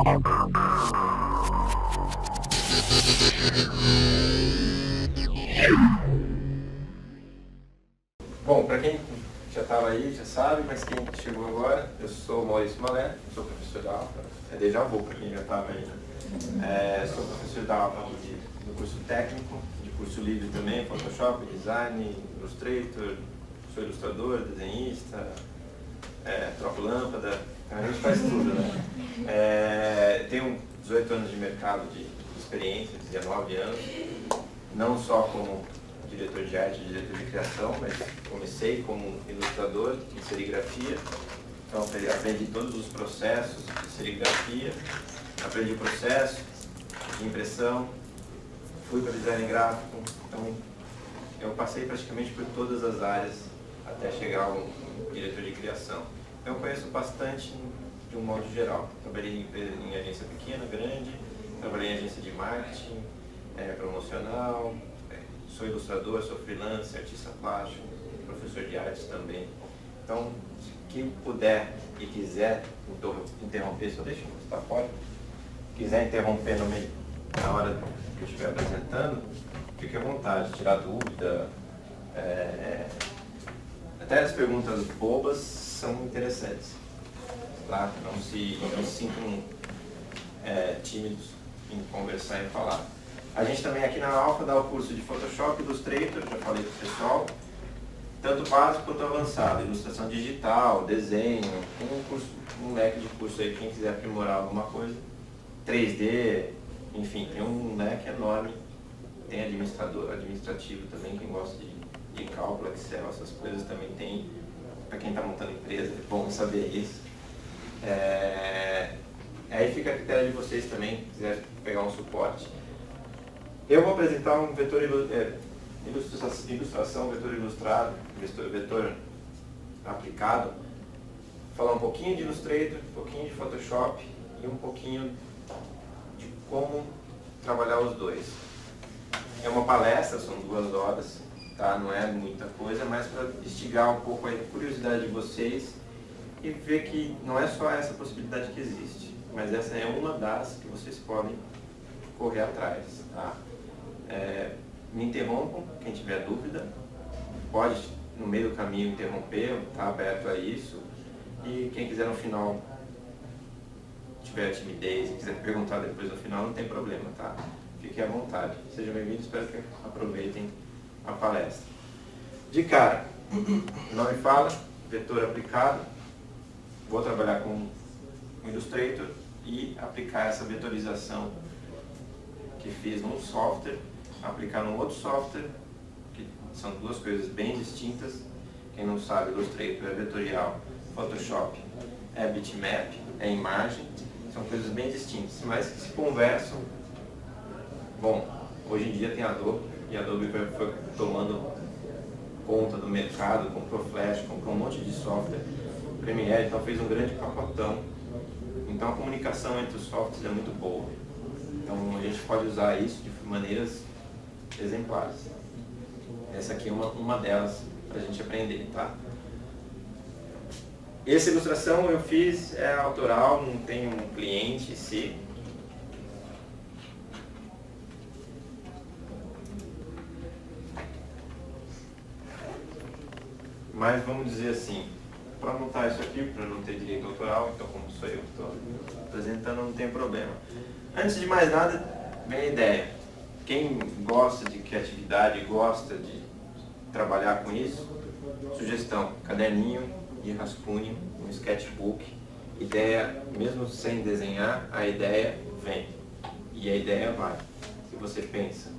Bom, para quem já estava aí, já sabe, mas quem chegou agora, eu sou o Maurício Malé, sou professor da APA, é déjà vu para quem já estava aí, né? Sou professor da APA do curso técnico, de curso livre também, Photoshop, Design, Illustrator, sou ilustrador, desenhista, troco lâmpada, a gente faz tudo, né? Tenho 18 anos de mercado de experiência, 19 anos, não só como diretor de arte, diretor de criação, mas comecei como ilustrador de serigrafia, então aprendi todos os processos de serigrafia, aprendi processo de impressão, fui para design gráfico, então eu passei praticamente por todas as áreas até chegar ao diretor de criação. Então eu conheço bastante de um modo geral. Trabalhei em agência pequena, grande, trabalhei em agência de marketing, promocional, sou ilustrador, sou freelancer, artista plástico, professor de artes também. Então, quem puder e quiser interromper, só deixa eu mostrar fora. Quiser interromper no meio, na hora que eu estiver apresentando, fique à vontade, tirar dúvida. Até as perguntas bobas são interessantes. Tá? Não se sintam tímidos em conversar e falar. A gente também aqui na Alfa dá o curso de Photoshop, Illustrator, já falei para o pessoal, tanto básico quanto avançado, ilustração digital, desenho, um leque de curso aí, quem quiser aprimorar alguma coisa, 3D, enfim, tem um leque enorme, tem administrativo também, quem gosta de cálculo, Excel, essas coisas também tem, para quem está montando empresa, é bom saber isso. Aí fica a critério de vocês também, se quiser pegar um suporte. Eu vou apresentar um vetor ilustração, vetor ilustrado, vetor aplicado, falar um pouquinho de Illustrator, um pouquinho de Photoshop e um pouquinho de como trabalhar os dois. É uma palestra, são 2 horas, tá? Não é muita coisa, mas para instigar um pouco a curiosidade de vocês e ver que não é só essa possibilidade que existe, mas essa é uma das que vocês podem correr atrás, tá? Me interrompam, quem tiver dúvida, pode no meio do caminho interromper, está aberto a isso, e quem quiser no final, tiver timidez e quiser perguntar depois no final, não tem problema, tá? Fiquem à vontade. Sejam bem-vindos, espero que aproveitem a palestra. De cara, nome fala, vetor aplicado, vou trabalhar com o Illustrator e aplicar essa vetorização que fiz num software, aplicar num outro software, que são 2 coisas bem distintas. Quem não sabe, Illustrator é vetorial, Photoshop é bitmap, é imagem, são coisas bem distintas, mas que se conversam. Bom, hoje em dia tem Adobe, e Adobe foi tomando conta do mercado, comprou Flash, comprou um monte de software, Premiere, então fez um grande pacotão. Então a comunicação entre os softwares é muito boa. Então a gente pode usar isso de maneiras exemplares. Essa aqui é uma delas para a gente aprender, tá? Essa ilustração eu fiz, é autoral, não tem um cliente em si. Mas vamos dizer assim, para montar isso aqui, para não ter direito autoral, então como sou eu que estou apresentando, não tem problema. Antes de mais nada, vem a ideia. Quem gosta de criatividade, gosta de trabalhar com isso, sugestão, caderninho de rascunho, um sketchbook, ideia, mesmo sem desenhar, a ideia vem, e a ideia vai. Se você pensa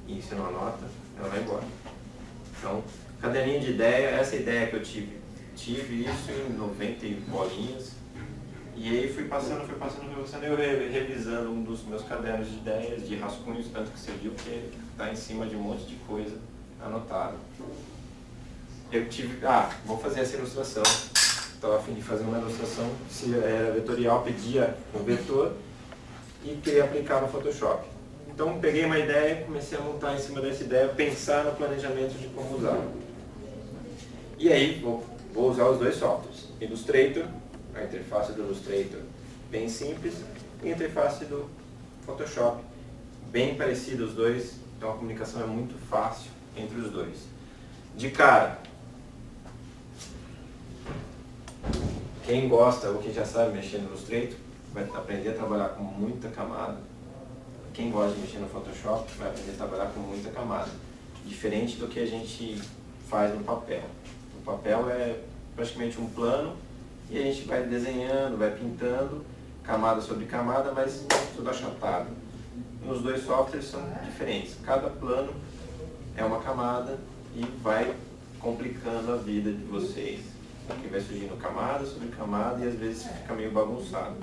e você não anota, ela vai embora. Então, caderninho de ideia, essa ideia que eu tive isso em 90 e bolinhas, e aí fui passando, eu revisando um dos meus cadernos de ideias, de rascunhos, tanto que você viu que está em cima de um monte de coisa anotada. Eu tive, vou fazer essa ilustração, estava a fim de fazer uma ilustração, se era vetorial, pedia o vetor e queria aplicar no Photoshop. Então peguei uma ideia, comecei a montar em cima dessa ideia, pensar no planejamento de como usar. E aí vou usar os 2 softwares, Illustrator, a interface do Illustrator bem simples, e a interface do Photoshop, bem parecido os dois, então a comunicação é muito fácil entre os dois. De cara, quem gosta ou quem já sabe mexer no Illustrator vai aprender a trabalhar com muita camada. Quem gosta de mexer no Photoshop vai aprender a trabalhar com muita camada, diferente do que a gente faz no papel. O papel é praticamente um plano e a gente vai desenhando, vai pintando, camada sobre camada, mas tudo achatado. Nos dois softwares são diferentes. Cada plano é uma camada e vai complicando a vida de vocês. Aqui vai surgindo camada sobre camada e às vezes fica meio bagunçado.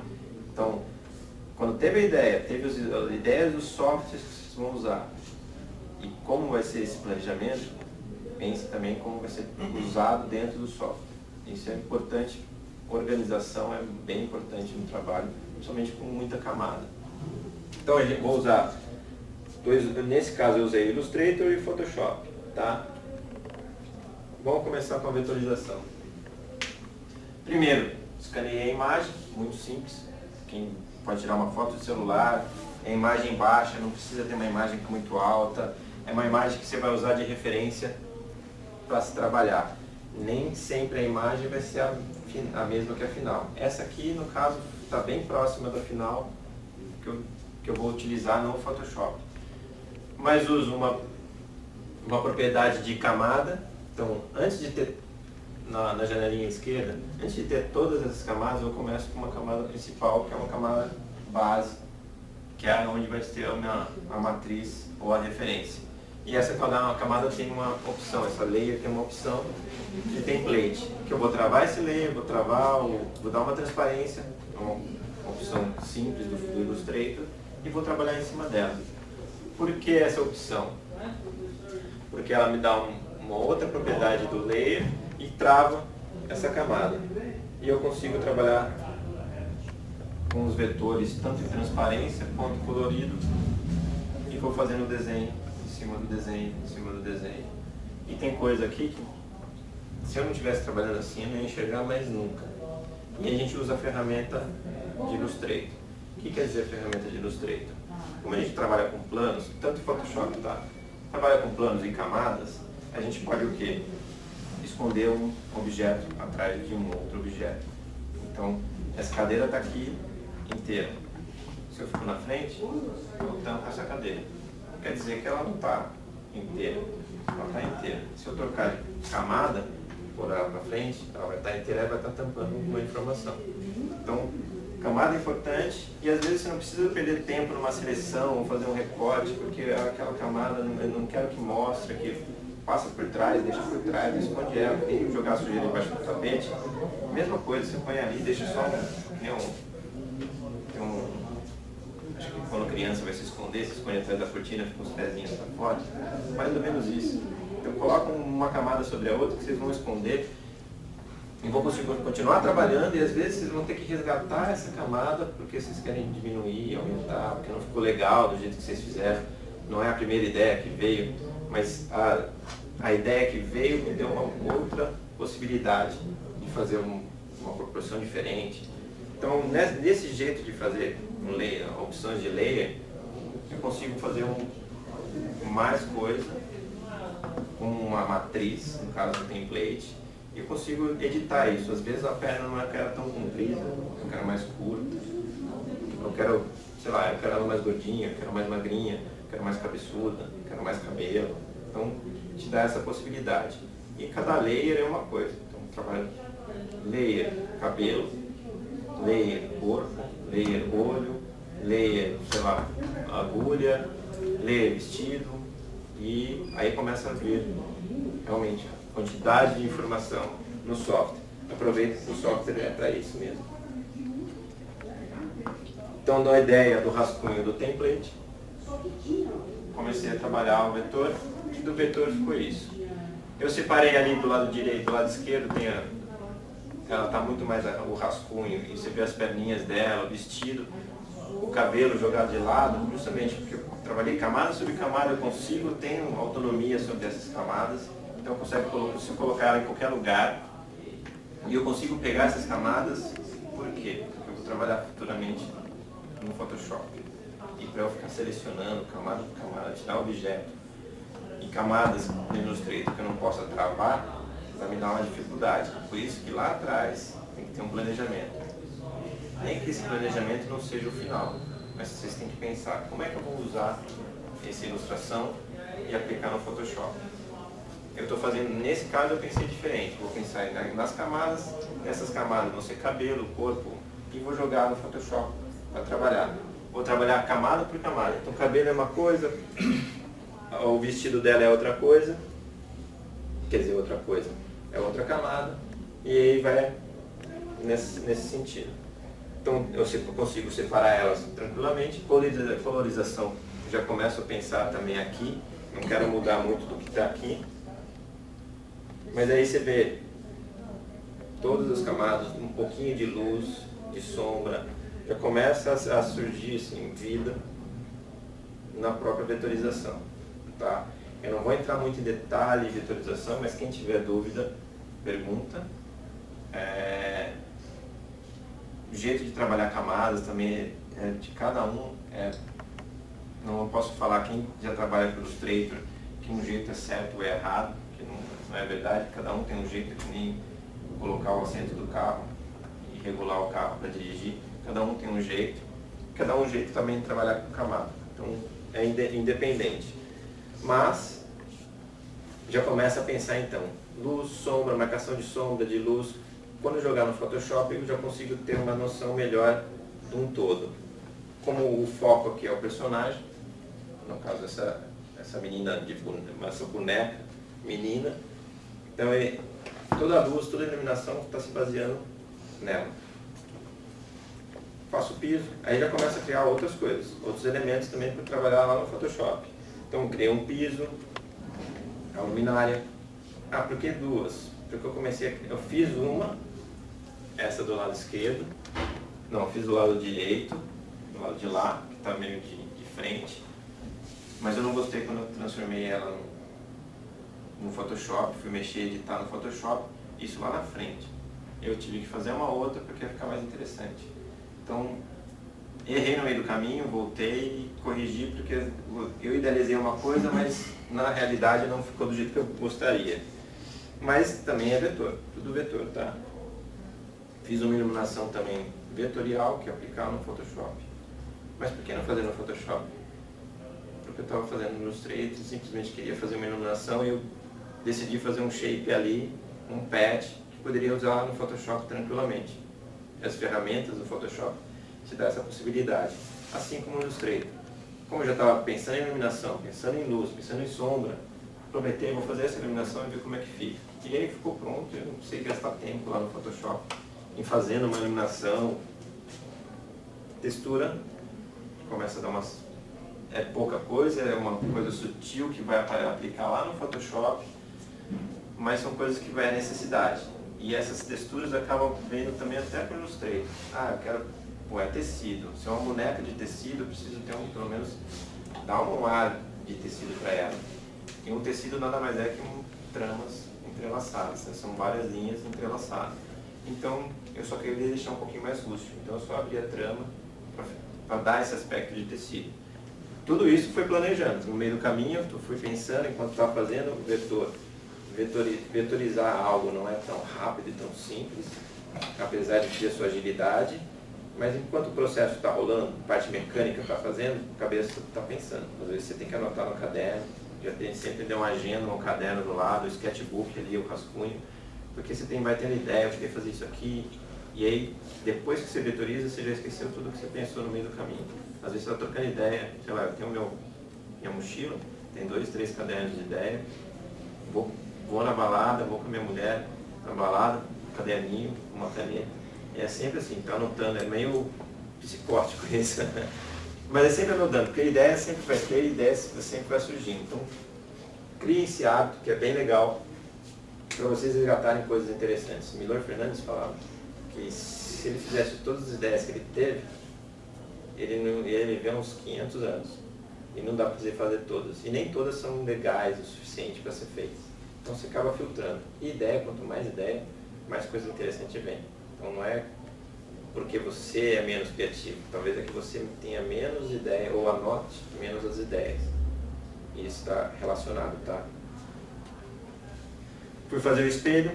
Então, quando teve a ideia, teve as ideias dos softwares que vocês vão usar e como vai ser esse planejamento, pense também como vai ser usado dentro do software. Isso é importante, organização é bem importante no trabalho, principalmente com muita camada. Então eu vou usar nesse caso eu usei Illustrator e Photoshop, tá? Vamos começar com a vetorização. Primeiro, escaneei a imagem, muito simples. Quem pode tirar uma foto de celular, é imagem baixa, não precisa ter uma imagem muito alta, é uma imagem que você vai usar de referência para se trabalhar. Nem sempre a imagem vai ser a mesma que a final. Essa aqui, no caso, está bem próxima da final que eu vou utilizar no Photoshop. Mas uso uma propriedade de camada. Então, antes de ter na janelinha esquerda, antes de ter todas essas camadas, eu começo com uma camada principal, que é uma camada base, que é onde vai ter a matriz ou a referência. E essa camada tem uma opção, essa layer tem uma opção de template, que eu vou travar esse layer, vou dar uma transparência, uma opção simples do Illustrator, e vou trabalhar em cima dela. Por que essa opção? Porque ela me dá uma outra propriedade do layer e trava essa camada. E eu consigo trabalhar com os vetores tanto em transparência quanto colorido e vou fazendo o desenho em cima do desenho, em cima do desenho. E tem coisa aqui que se eu não estivesse trabalhando assim eu não ia enxergar mais nunca. E a gente usa a ferramenta de Illustrator. O que quer dizer a ferramenta de Illustrator? Como a gente trabalha com planos, tanto Photoshop trabalha com planos e camadas, a gente pode o quê? Esconder um objeto atrás de um outro objeto. Então, essa cadeira está aqui inteira. Se eu fico na frente, eu tampo essa cadeira. Quer dizer que ela não está inteira. Ela está inteira. Se eu trocar de camada, por ela para frente, ela vai estar inteira e vai estar tampando uma informação. Então, camada é importante e às vezes você não precisa perder tempo numa seleção ou fazer um recorte, porque aquela camada eu não quero que mostre, que passa por trás, deixa por trás, esconde ela, tem que jogar sujeira embaixo do tapete. Mesma coisa, você põe ali, deixa só acho que quando criança vai se esconder, se esconde atrás da cortina, fica os pezinhos para fora, mais ou menos isso. Então coloca uma camada sobre a outra que vocês vão esconder e vão conseguir continuar trabalhando e às vezes vocês vão ter que resgatar essa camada porque vocês querem diminuir, aumentar, porque não ficou legal do jeito que vocês fizeram. Não é a primeira ideia que veio, mas a ideia que veio me deu uma outra possibilidade de fazer uma proporção diferente. Então, nesse jeito de fazer um layer, opções de layer, eu consigo fazer mais coisa com uma matriz, no caso do template, e eu consigo editar isso. Às vezes a perna não é tão comprida, eu quero mais curta, eu quero, sei lá, eu quero ela mais gordinha, eu quero mais magrinha, eu quero mais cabeçuda, eu quero mais cabelo. Então, te dá essa possibilidade. E cada layer é uma coisa. Então, trabalho layer cabelo, layer corpo, layer olho, layer, sei lá, agulha, layer vestido, e aí começa a vir realmente a quantidade de informação no software. Aproveita que o software é para isso mesmo. Então, dou a ideia do rascunho do template, comecei a trabalhar o vetor, e do vetor ficou isso. Eu separei ali do lado direito e do lado esquerdo, ela está muito mais o rascunho, e você vê as perninhas dela, o vestido, o cabelo jogado de lado, justamente porque eu trabalhei camada sobre camada, eu tenho autonomia sobre essas camadas, então eu consigo colocar ela em qualquer lugar, e eu consigo pegar essas camadas, por quê? Porque eu vou trabalhar futuramente no Photoshop. E para eu ficar selecionando camada por camada, tirar objeto em camadas no Illustrator que eu não possa travar, vai me dar uma dificuldade. Por isso que lá atrás tem que ter um planejamento. Nem que esse planejamento não seja o final, mas vocês têm que pensar como é que eu vou usar essa ilustração e aplicar no Photoshop. Eu estou fazendo, nesse caso eu pensei diferente, vou pensar nas camadas, nessas camadas vão ser cabelo, corpo, e vou jogar no Photoshop para trabalhar. Vou trabalhar camada por camada. Então o cabelo é uma coisa, o vestido dela é outra coisa, quer dizer, outra coisa, é outra camada, e aí vai nesse sentido. Então eu consigo separar elas tranquilamente. Colorização, já começo a pensar também aqui, não quero mudar muito do que está aqui. Mas aí você vê todas as camadas, um pouquinho de luz, de sombra, já começa a surgir assim, vida na própria vetorização. Tá? Eu não vou entrar muito em detalhe de vetorização, mas quem tiver dúvida, pergunta. O jeito de trabalhar camadas também é de cada um. Não posso falar quem já trabalha com Illustrator que um jeito é certo ou é errado, que não é verdade. Cada um tem um jeito, que nem colocar o assento do carro e regular o carro para dirigir. Cada um tem um jeito. Cada um jeito também de trabalhar com camada. Então é independente. Mas já começa a pensar então, luz, sombra, marcação de sombra, de luz. Quando eu jogar no Photoshop eu já consigo ter uma noção melhor de um todo. Como o foco aqui é o personagem, no caso essa menina, essa boneca, menina, então toda a luz, toda a iluminação está se baseando nela. Faço o piso, aí já começa a criar outras coisas, outros elementos também para trabalhar lá no Photoshop. Então criei um piso, a luminária. Por que duas? Porque eu fiz uma, essa do lado esquerdo, não, fiz do lado direito, do lado de lá, que está meio de frente, mas eu não gostei quando eu transformei ela no Photoshop, fui mexer e editar no Photoshop, isso lá na frente. Eu tive que fazer uma outra porque ia ficar mais interessante. Então, errei no meio do caminho, voltei e corrigi porque eu idealizei uma coisa, mas na realidade não ficou do jeito que eu gostaria. Mas também é vetor, tudo vetor, tá? Fiz uma iluminação também vetorial, que é aplicar no Photoshop. Mas por que não fazer no Photoshop? Porque eu estava fazendo no Illustrator, simplesmente queria fazer uma iluminação e eu decidi fazer um shape ali, um patch, que poderia usar no Photoshop tranquilamente. As ferramentas do Photoshop te dão essa possibilidade, assim como no Illustrator. Como eu já estava pensando em iluminação, pensando em luz, pensando em sombra, aproveitei, vou fazer essa iluminação e ver como é que fica. E aí ficou pronto, eu não sei gastar tempo lá no Photoshop em fazendo uma iluminação. Textura, começa a dar umas... É pouca coisa, é uma coisa sutil que vai aplicar lá no Photoshop, mas são coisas que vai à necessidade. E essas texturas acabam vendo também até pelo Illustrator. Eu quero... é tecido. Se é uma boneca de tecido, eu preciso ter pelo menos dar um ar de tecido para ela. E um tecido nada mais é que tramas entrelaçadas, né? São várias linhas entrelaçadas. Então eu só queria deixar um pouquinho mais rústico. Então eu só abri a trama para dar esse aspecto de tecido. Tudo isso foi planejando. No meio do caminho eu fui pensando, enquanto estava fazendo o vetor. Vetorizar algo não é tão rápido e tão simples, apesar de ter sua agilidade. Mas enquanto o processo está rolando, parte mecânica está fazendo, a cabeça está pensando. Às vezes você tem que anotar no caderno, já tem sempre uma agenda, um caderno do lado, o sketchbook ali, o rascunho, porque você vai tendo ideia, eu queria fazer isso aqui, e aí depois que você vetoriza, você já esqueceu tudo que você pensou no meio do caminho. Às vezes você está trocando ideia, sei lá, eu tenho minha mochila, tem 2, 3 cadernos de ideia, vou na balada, vou com a minha mulher na balada, caderninho, uma caneta. É sempre assim, tá anotando, é meio psicótico isso, mas é sempre anotando, porque a ideia sempre vai ter, a ideia sempre vai surgindo. Então, crie esse hábito, que é bem legal, para vocês resgatarem coisas interessantes. Milor Fernandes falava que se ele fizesse todas as ideias que ele teve, ele ia viver uns 500 anos. E não dá para fazer todas. E nem todas são legais o suficiente para ser feitas. Então você acaba filtrando. E ideia, quanto mais ideia, mais coisa interessante vem. Então não é porque você é menos criativo, talvez é que você tenha menos ideia ou anote menos as ideias. Isso está relacionado, tá? Fui fazer o espelho.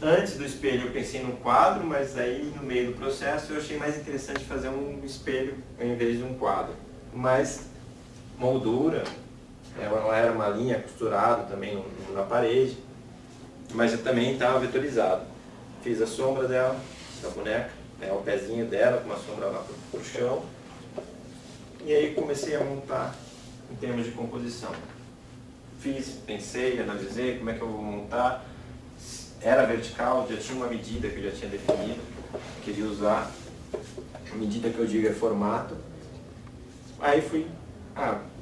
Antes do espelho eu pensei num quadro, mas aí no meio do processo eu achei mais interessante fazer um espelho ao invés de um quadro. Mas moldura, ela era uma linha costurada também na parede, mas eu também estava vetorizado. Fiz a sombra dela, da boneca, o pezinho dela com uma sombra lá pro chão, e aí comecei a montar em termos de composição. Pensei, analisei como é que eu vou montar. Era vertical, já tinha uma medida que eu já tinha definido, queria usar. A medida que eu digo é formato. Aí fui,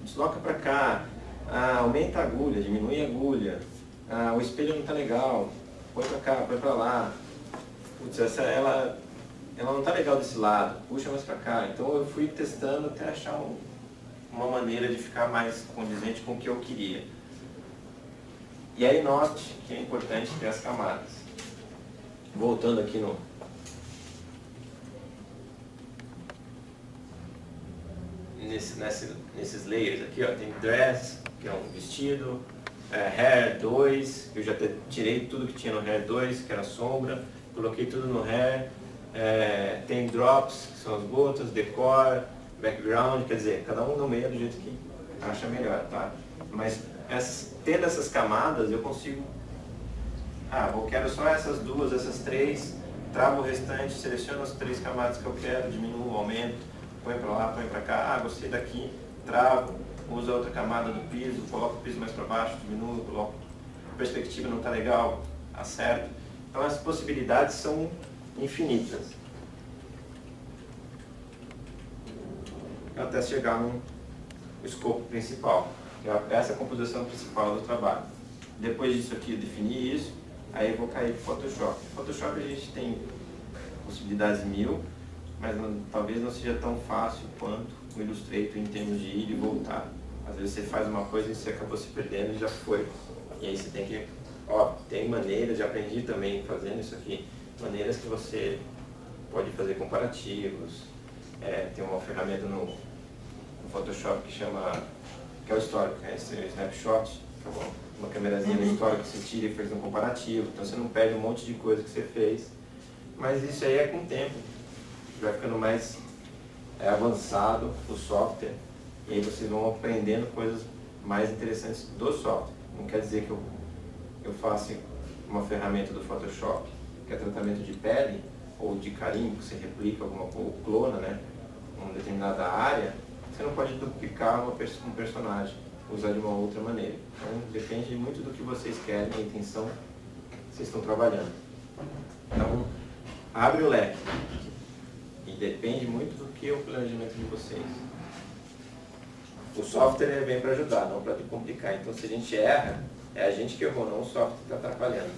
desloca para cá, aumenta a agulha, diminui a agulha, o espelho não está legal, põe para cá, põe para lá. Putz, ela não está legal desse lado, puxa mais para cá. Então eu fui testando até achar uma maneira de ficar mais condizente com o que eu queria. E aí note que é importante ter as camadas. Voltando aqui nesses layers aqui, ó, tem dress, que é um vestido, hair 2, eu já tirei tudo que tinha no hair 2, que era sombra, coloquei tudo no hair, tem drops, que são as gotas, decor, background, quer dizer, cada um no meio do jeito que acha melhor, tá? Mas tendo essas camadas, eu consigo, eu quero só essas duas, essas três, travo o restante, seleciono as 3 camadas que eu quero, diminuo, aumento, põe para lá, põe para cá, gostei daqui, travo, uso a outra camada do piso, coloco o piso mais para baixo, diminuo, coloco, a perspectiva não está legal, acerto. Então as possibilidades são infinitas. Até chegar no escopo principal. Essa é a composição principal do trabalho. Depois disso aqui, eu defini isso, aí eu vou cair para o Photoshop. No Photoshop a gente tem possibilidades 1000, mas talvez não seja tão fácil quanto o Illustrator em termos de ir e voltar. Às vezes você faz uma coisa e você acabou se perdendo e já foi. E aí você tem que... tem maneiras, já aprendi também fazendo isso aqui, maneiras que você pode fazer comparativos. Tem uma ferramenta no Photoshop que é o histórico, esse snapshot, que é uma câmerazinha no histórico que você tira e faz um comparativo, então você não perde um monte de coisa que você fez, mas isso aí é com o tempo, vai ficando mais avançado o software, e aí vocês vão aprendendo coisas mais interessantes do software. Não quer dizer que eu faça uma ferramenta do Photoshop, que é tratamento de pele, ou de carimbo, que você replica ou clona, né, uma determinada área, você não pode duplicar um personagem, usar de uma outra maneira. Então depende muito do que vocês querem, a intenção que vocês estão trabalhando. Então, abre o leque. E depende muito do que é o planejamento de vocês. O software vem para ajudar, não para complicar. Então se a gente erra, é a gente que errou, não o software que está atrapalhando.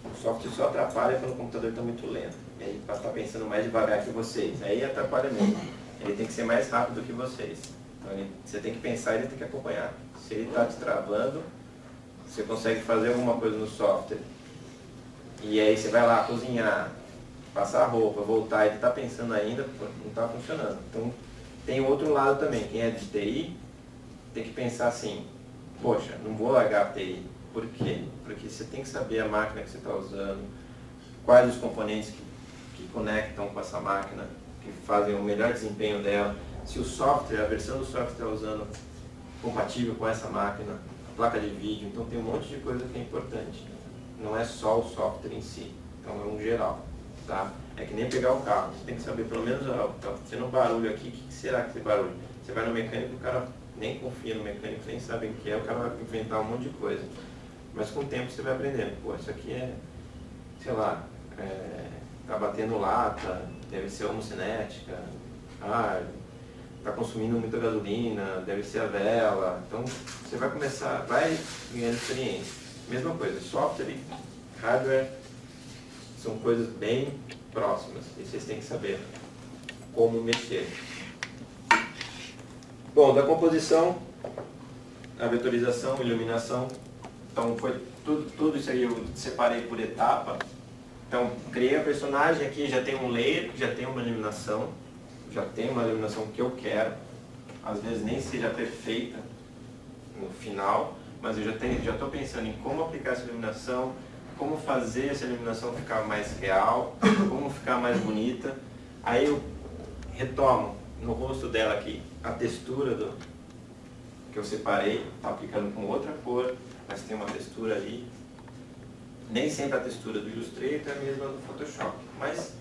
O software só atrapalha quando o computador está muito lento. E aí está pensando mais devagar que vocês. Aí atrapalha mesmo. Ele tem que ser mais rápido do que vocês. Então você tem que pensar e ele tem que acompanhar. Se ele está te travando, você consegue fazer alguma coisa no software. E aí você vai lá cozinhar, passar a roupa, voltar e ele está pensando ainda, não está funcionando. Então tem o outro lado também. Quem é de TI tem que pensar assim, poxa, não vou largar a TI. Por quê? Porque você tem que saber a máquina que você está usando, quais os componentes que conectam com essa máquina, que fazem o melhor desempenho dela, se o software, a versão do software que está usando compatível com essa máquina, a placa de vídeo, então tem um monte de coisa que é importante. Não é só o software em si, então é um geral, tá? É que nem pegar o carro, você tem que saber pelo menos, tá sendo um barulho aqui, o que será que esse barulho? Você vai no mecânico, o cara nem confia no mecânico, nem sabe o que é, o cara vai inventar um monte de coisa. Mas com o tempo você vai aprendendo, pô, isso aqui é, sei lá, tá batendo lata, deve ser homocinética, tá consumindo muita gasolina, deve ser a vela. Então você vai começar, vai ganhando experiência. Mesma coisa, software e hardware são coisas bem próximas e vocês têm que saber como mexer. Bom, da composição, a vetorização, iluminação, então foi tudo isso aí eu separei por etapa. Então, criei a personagem aqui, já tem um layer, já tem uma iluminação, que eu quero. Às vezes nem seja perfeita no final, mas eu já estou pensando em como aplicar essa iluminação, como fazer essa iluminação ficar mais real, como ficar mais bonita. Aí eu retomo no rosto dela aqui a textura que eu separei, tá aplicando com outra cor, mas tem uma textura ali. Nem sempre a textura do Illustrator é a mesma do Photoshop, mas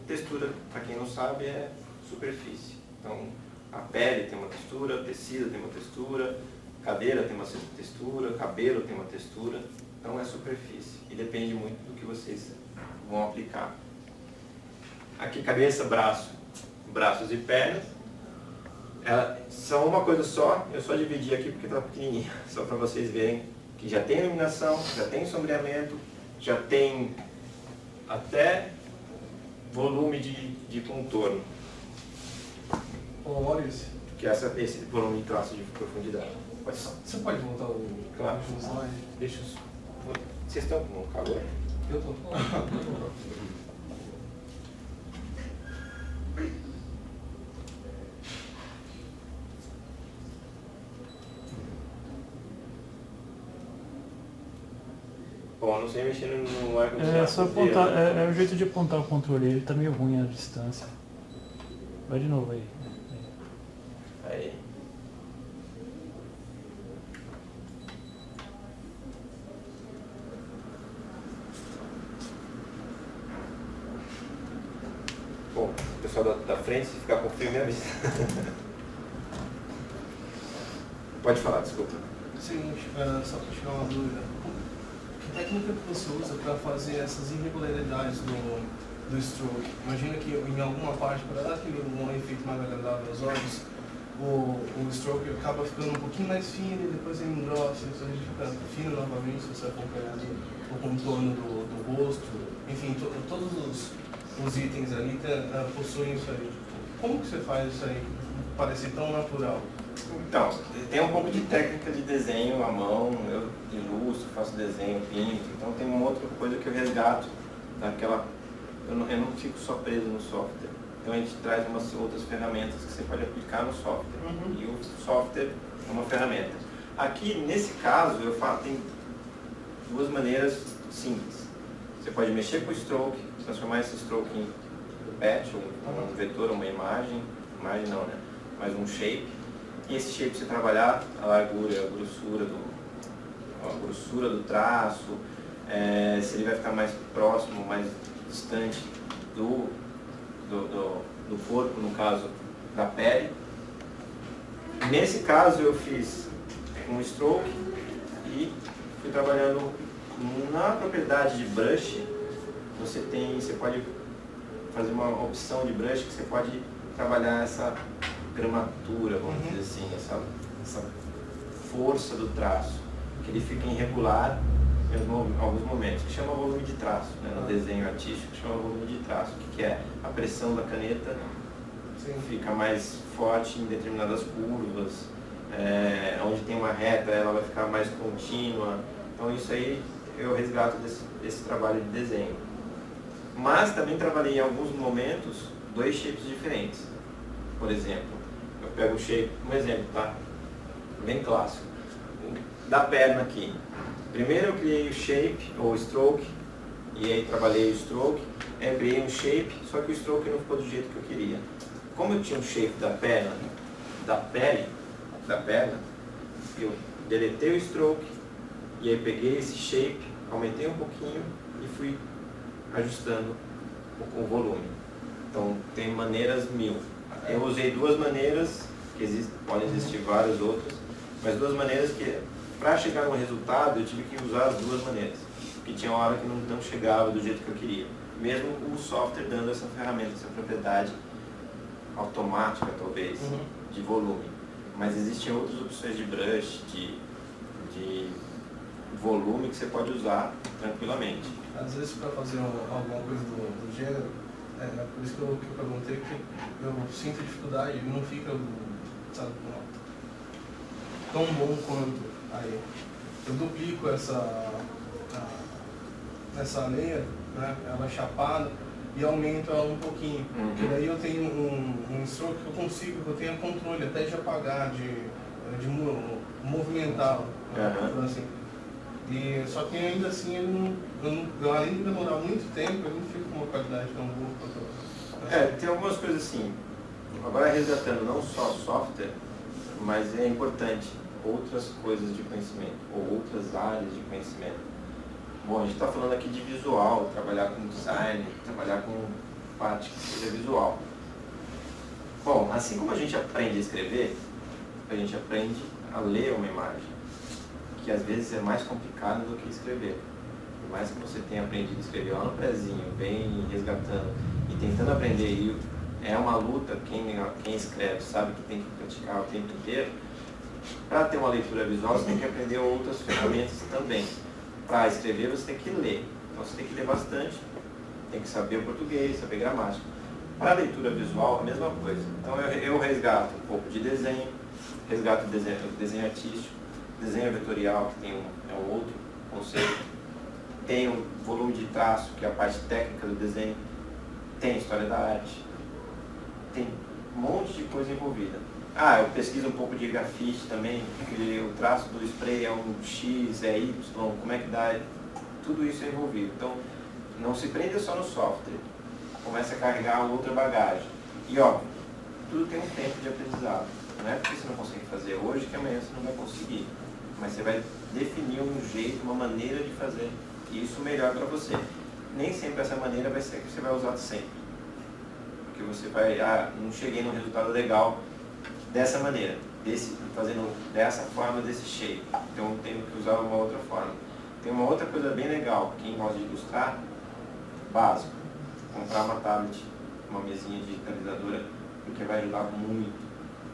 textura, para quem não sabe, é superfície. Então, a pele tem uma textura, o tecido tem uma textura, cadeira tem uma textura, cabelo tem uma textura, então é superfície. E depende muito do que vocês vão aplicar. Aqui, cabeça, braços e pernas. São uma coisa só, eu só dividi aqui porque está pequenininha, só para vocês verem que já tem iluminação, já tem sombreamento, já tem até volume de contorno. Olha esse. Que é esse volume de traço de profundidade. Você pode voltar o Claro. último slide? Deixa eu... Vocês estão com calor? Eu tô. Bom, não sei mexer no ar-condicionado. É só apontar, é o jeito de apontar o controle, ele tá meio ruim a distância. Vai de novo aí. Aí. Bom, o pessoal da frente, se ficar com frio, me avisa. Pode falar, desculpa. Seguinte, só para tirar uma dúvida. Que técnica que você usa para fazer essas irregularidades do stroke? Imagina que em alguma parte, para dar aquele efeito mais agradável aos olhos, o stroke acaba ficando um pouquinho mais fino e depois ele engrossa, e ele fica fino novamente se você acompanhar o contorno do rosto. Enfim, todos os itens ali possuem isso aí. Como que você faz isso aí parecer tão natural? Então, tem um pouco de técnica de desenho à mão, eu ilustro, faço desenho, pinto, então tem uma outra coisa que eu resgato daquela... Eu não fico só preso no software. Então a gente traz umas outras ferramentas que você pode aplicar no software. E o software é uma ferramenta. Aqui, nesse caso, eu falo, tem duas maneiras simples. Você pode mexer com o stroke, transformar esse stroke em patch, um vetor, uma imagem não, né? Mas um shape. E esse shape você trabalhar a largura, a grossura do traço, se ele vai ficar mais próximo, mais distante do corpo, no caso da pele. Nesse caso eu fiz um stroke e fui trabalhando na propriedade de brush. Você pode fazer uma opção de brush que você pode trabalhar essa gramatura, vamos dizer assim, essa força do traço, que ele fica irregular em alguns momentos, que chama volume de traço, né? No desenho artístico chama volume de traço, que é a pressão da caneta. Sim. Fica mais forte em determinadas curvas, onde tem uma reta ela vai ficar mais contínua, então isso aí eu resgato desse trabalho de desenho. Mas também trabalhei em alguns momentos dois shapes diferentes. Por exemplo, eu pego o shape, um exemplo, tá? Bem clássico. Da perna aqui. Primeiro eu criei o shape, ou stroke, e aí trabalhei o stroke, aí eu criei um shape, só que o stroke não ficou do jeito que eu queria. Como eu tinha um shape da perna, eu deletei o stroke, e aí peguei esse shape, aumentei um pouquinho e fui ajustando o volume. Então tem maneiras 1000. Eu usei duas maneiras, podem existir várias outras, mas duas maneiras que, para chegar no resultado, eu tive que usar as duas maneiras. Porque tinha uma hora que não chegava do jeito que eu queria. Mesmo o software dando essa ferramenta, essa propriedade automática, talvez, de volume. Mas existem outras opções de brush, de volume que você pode usar tranquilamente. Às vezes, para fazer alguma coisa do gênero, por isso que eu perguntei, que eu sinto dificuldade e não fica, sabe, tão bom quanto aí. Eu duplico essa layer, né? Ela chapada e aumento ela um pouquinho. E daí eu tenho um stroke que eu tenho controle até de apagar, de movimentá-la, assim. E, só que ainda assim, além de demorar muito tempo, ele não fica com uma qualidade tão boa quanto... Tem algumas coisas assim. Agora resgatando não só software, mas é importante outras coisas de conhecimento, ou outras áreas de conhecimento. Bom, a gente está falando aqui de visual, trabalhar com design, trabalhar com parte que seja visual. Bom, assim como a gente aprende a escrever, a gente aprende a ler uma imagem, que às vezes é mais complicado do que escrever. Por mais que você tenha aprendido a escrever lá no prezinho, bem resgatando e tentando aprender, e é uma luta, quem escreve sabe que tem que praticar o tempo inteiro. Para ter uma leitura visual, você tem que aprender outras ferramentas também. Para escrever, você tem que ler. Então, você tem que ler bastante, tem que saber o português, saber gramática. Para a leitura visual, a mesma coisa. Então, eu resgato um pouco de desenho, resgato desenho artístico, desenho vetorial, que é um outro conceito. Tem o volume de traço, que é a parte técnica do desenho. Tem a história da arte. Tem um monte de coisa envolvida. Eu pesquiso um pouco de grafite também, porque o traço do spray é um X, é Y, como é que dá, tudo isso é envolvido. Então, não se prenda só no software, comece a carregar outra bagagem. E ó, tudo tem um tempo de aprendizado. Não é porque você não consegue fazer hoje que amanhã você não vai conseguir, mas você vai definir um jeito, uma maneira de fazer isso melhor para você. Nem sempre essa maneira vai ser que você vai usar sempre, porque você vai, não cheguei num resultado legal dessa maneira, fazendo dessa forma, desse shape, então eu tenho que usar uma outra forma. Tem uma outra coisa bem legal, quem gosta de ilustrar, básico, comprar uma tablet, uma mesinha digitalizadora, porque vai ajudar muito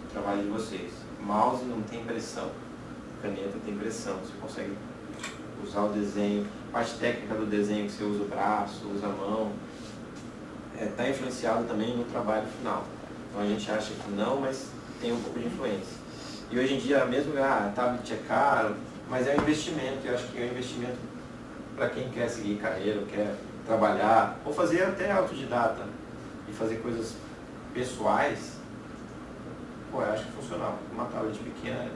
o trabalho de vocês. Mouse não tem pressão, caneta tem pressão, você consegue usar o desenho, parte técnica do desenho, que você usa o braço, usa a mão, está influenciado também no trabalho final. Então a gente acha que não, mas tem um pouco de influência. E hoje em dia, mesmo tablet é caro, mas é um investimento, eu acho que é um investimento para quem quer seguir carreira, quer trabalhar, ou fazer até autodidata e fazer coisas pessoais. Eu acho que funcional. Uma tablet pequena,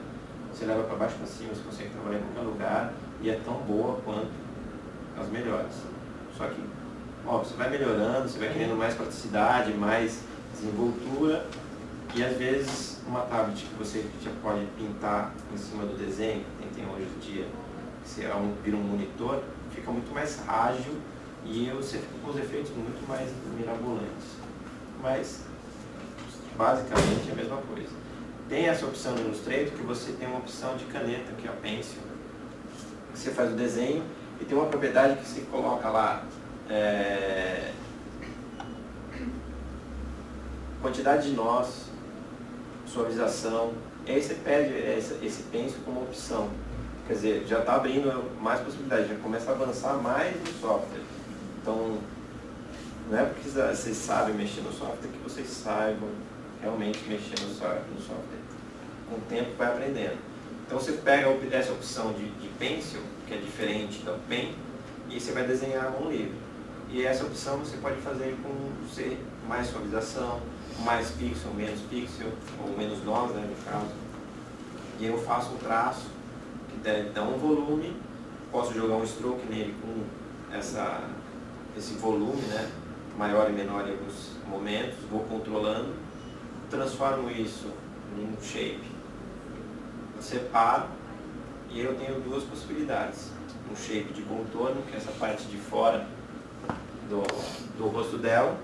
você leva para baixo para cima, você consegue trabalhar em qualquer lugar e é tão boa quanto as melhores. Só que, você vai melhorando, você vai querendo mais praticidade, mais desenvoltura. E às vezes uma tablet que você já pode pintar em cima do desenho, que tem hoje em dia, que você vira um monitor, fica muito mais ágil e você fica com os efeitos muito mais mirabolantes. Mas basicamente é a mesma coisa. Tem essa opção no Illustrator que você tem uma opção de caneta, que é a Pencil, que você faz o desenho e tem uma propriedade que você coloca lá quantidade de nós, suavização, e aí você pede esse Pencil como opção. Quer dizer, já está abrindo mais possibilidades, já começa a avançar mais no software. Então, não é porque vocês sabem mexer no software que vocês saibam realmente mexer no software. Com o tempo vai aprendendo. Então você pega essa opção de Pencil, que é diferente da Pen, e você vai desenhar a mão livre. E essa opção você pode fazer com mais suavização, mais pixel, menos pixel, ou menos nós, né, no caso. E eu faço um traço que dá um volume, posso jogar um stroke nele com esse volume, né, maior e menor em alguns momentos, vou controlando, transformo isso num shape, separo, e eu tenho duas possibilidades. Um shape de contorno, que é essa parte de fora do rosto dela,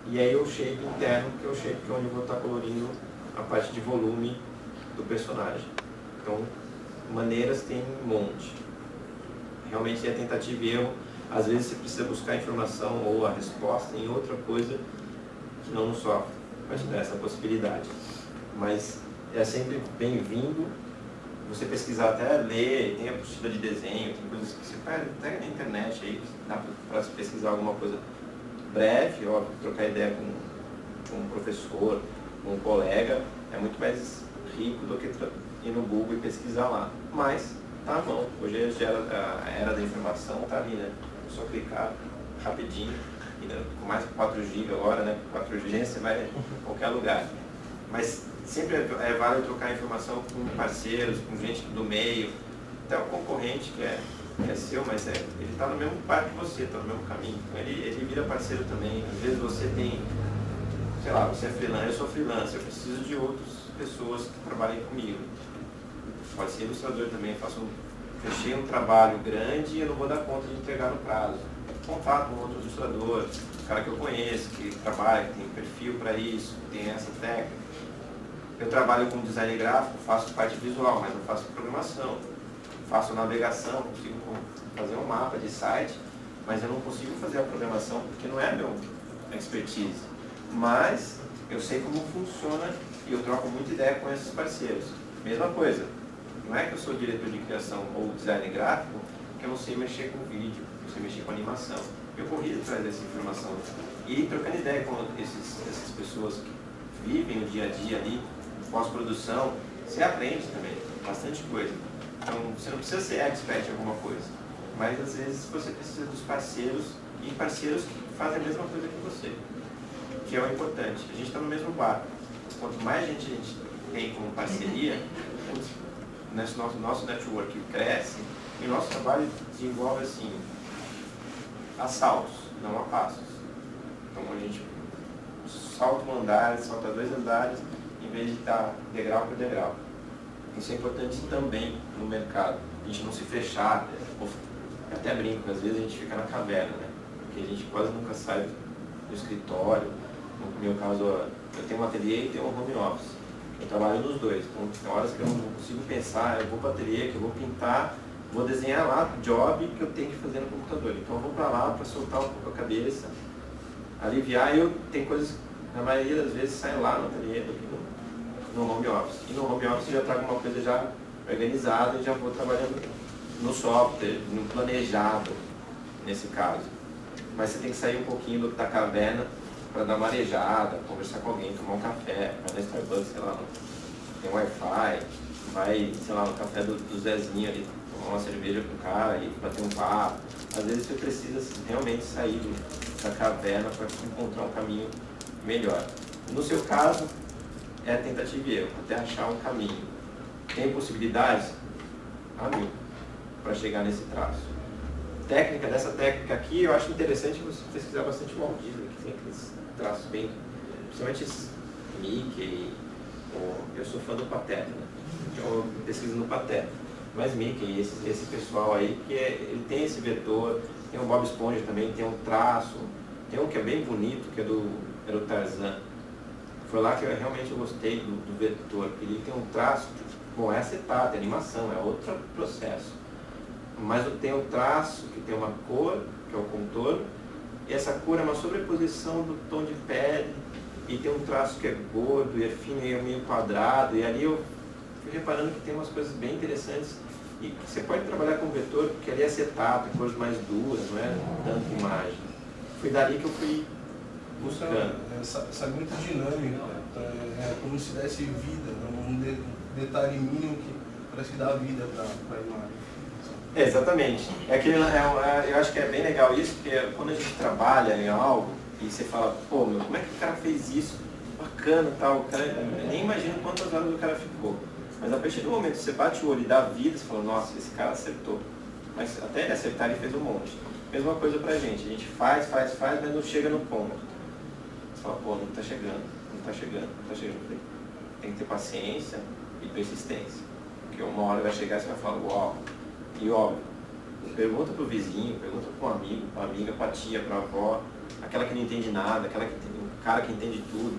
e aí o shape interno, que é o shape que é onde eu vou estar colorindo a parte de volume do personagem. Então, maneiras tem um monte. Realmente é tentativa e erro. Às vezes você precisa buscar a informação ou a resposta em outra coisa que não no software, para te dar essa possibilidade. Mas é sempre bem-vindo você pesquisar, até ler, tem a apostila de desenho, tem coisas que você pega na internet aí, dá para pesquisar alguma coisa breve, óbvio, trocar ideia com um professor, com um colega, é muito mais rico do que ir no Google e pesquisar lá. Mas tá à mão, hoje a era da informação está ali, né? só clicar rapidinho, e, né, com mais 4 GB agora, né? 4G você vai em qualquer lugar. Mas sempre é válido trocar informação com parceiros, com gente do meio, até o concorrente que é seu, mas ele está no mesmo barco que você, está no mesmo caminho. Então ele vira parceiro também. Às vezes você tem, sei lá, você é freelancer, eu sou freelancer, eu preciso de outras pessoas que trabalhem comigo. Pode ser ilustrador também, fechei um trabalho grande e eu não vou dar conta de entregar no prazo. Contato com outro ilustrador, um cara que eu conheço, que trabalha, que tem perfil para isso, que tem essa técnica. Eu trabalho com design gráfico, faço parte visual, mas não faço programação. Faço navegação, consigo fazer um mapa de site, mas eu não consigo fazer a programação porque não é meu expertise. Mas eu sei como funciona e eu troco muita ideia com esses parceiros. Mesma coisa, não é que eu sou diretor de criação ou design gráfico que eu não sei mexer com vídeo, não sei mexer com animação. Eu corri atrás dessa informação. E trocando ideia com essas pessoas que vivem o dia a dia ali, pós-produção, você aprende também bastante coisa. Então, você não precisa ser expert em alguma coisa, mas às vezes você precisa dos parceiros e parceiros que fazem a mesma coisa que você, que é o importante. A gente está no mesmo barco. Quanto mais gente a gente tem como parceria, nosso network cresce e o nosso trabalho desenvolve assim, a saltos, não a passos. Então, a gente salta um andar, salta 2 andares, em vez de estar degrau por degrau. Isso é importante também no mercado, a gente não se fechar. Eu até brinco, às vezes a gente fica na caverna, né? Porque a gente quase nunca sai do escritório. No meu caso, eu tenho um ateliê e tenho um home office. Eu trabalho nos dois, então tem horas que eu não consigo pensar, eu vou para o ateliê, que eu vou pintar, vou desenhar lá o job que eu tenho que fazer no computador. Então eu vou para lá para soltar um pouco a cabeça, aliviar, e tem coisas, na maioria das vezes, saem lá no ateliê do que no home office. E no home office eu já trago uma coisa já organizada e já vou trabalhando no software, no planejado, nesse caso. Mas você tem que sair um pouquinho da caverna para dar uma arejada, conversar com alguém, tomar um café, vai na Starbucks, sei lá, tem Wi-Fi, vai, sei lá, no café do Zezinho ali, tomar uma cerveja com o cara e bater um papo. Às vezes você precisa realmente sair da caverna para encontrar um caminho melhor. No seu caso, é tentativa e erro, até achar um caminho. Tem possibilidades? A mil, para chegar nesse traço. Dessa técnica aqui, eu acho interessante você pesquisar bastante o Walt Disney, que tem aqueles traços bem, principalmente esse Mickey, eu sou fã do Pateta, né? Então eu pesquiso no Pateta. Mas Mickey, esse pessoal aí, ele tem esse vetor, tem o Bob Esponja também, tem um traço, tem um que é bem bonito, que é era o Tarzan. Foi lá que eu realmente gostei do vetor, ele tem um traço, bom, é acetato, é animação, é outro processo. Mas tem o traço, que tem uma cor, que é o contorno, e essa cor é uma sobreposição do tom de pele, e tem um traço que é gordo, e é fino, e é meio quadrado, e ali eu fui reparando que tem umas coisas bem interessantes, e você pode trabalhar com vetor, porque ali é acetato, é cores mais duras, não é tanta imagem. Foi dali que eu fui buscando. Essa muito dinâmica, é como se desse vida, um detalhe mínimo que parece que dá vida para a imagem. Exatamente. Eu acho que é bem legal isso, porque quando a gente trabalha em algo e você fala, pô, meu, como é que o cara fez isso? Bacana, tal, o cara, eu nem imagino quantas horas o cara ficou. Mas a partir do momento que você bate o olho e dá vida, você fala, nossa, esse cara acertou. Mas até ele acertar, ele fez um monte. Mesma coisa pra gente, a gente faz, mas não chega no ponto. Você fala, pô, não tá chegando. Tem que ter paciência e persistência. Porque uma hora vai chegar e você vai falar, uau. E óbvio, pergunta pro vizinho, pergunta pro amigo, pra amiga, pra tia, pra avó, aquela que não entende nada, o cara que entende tudo.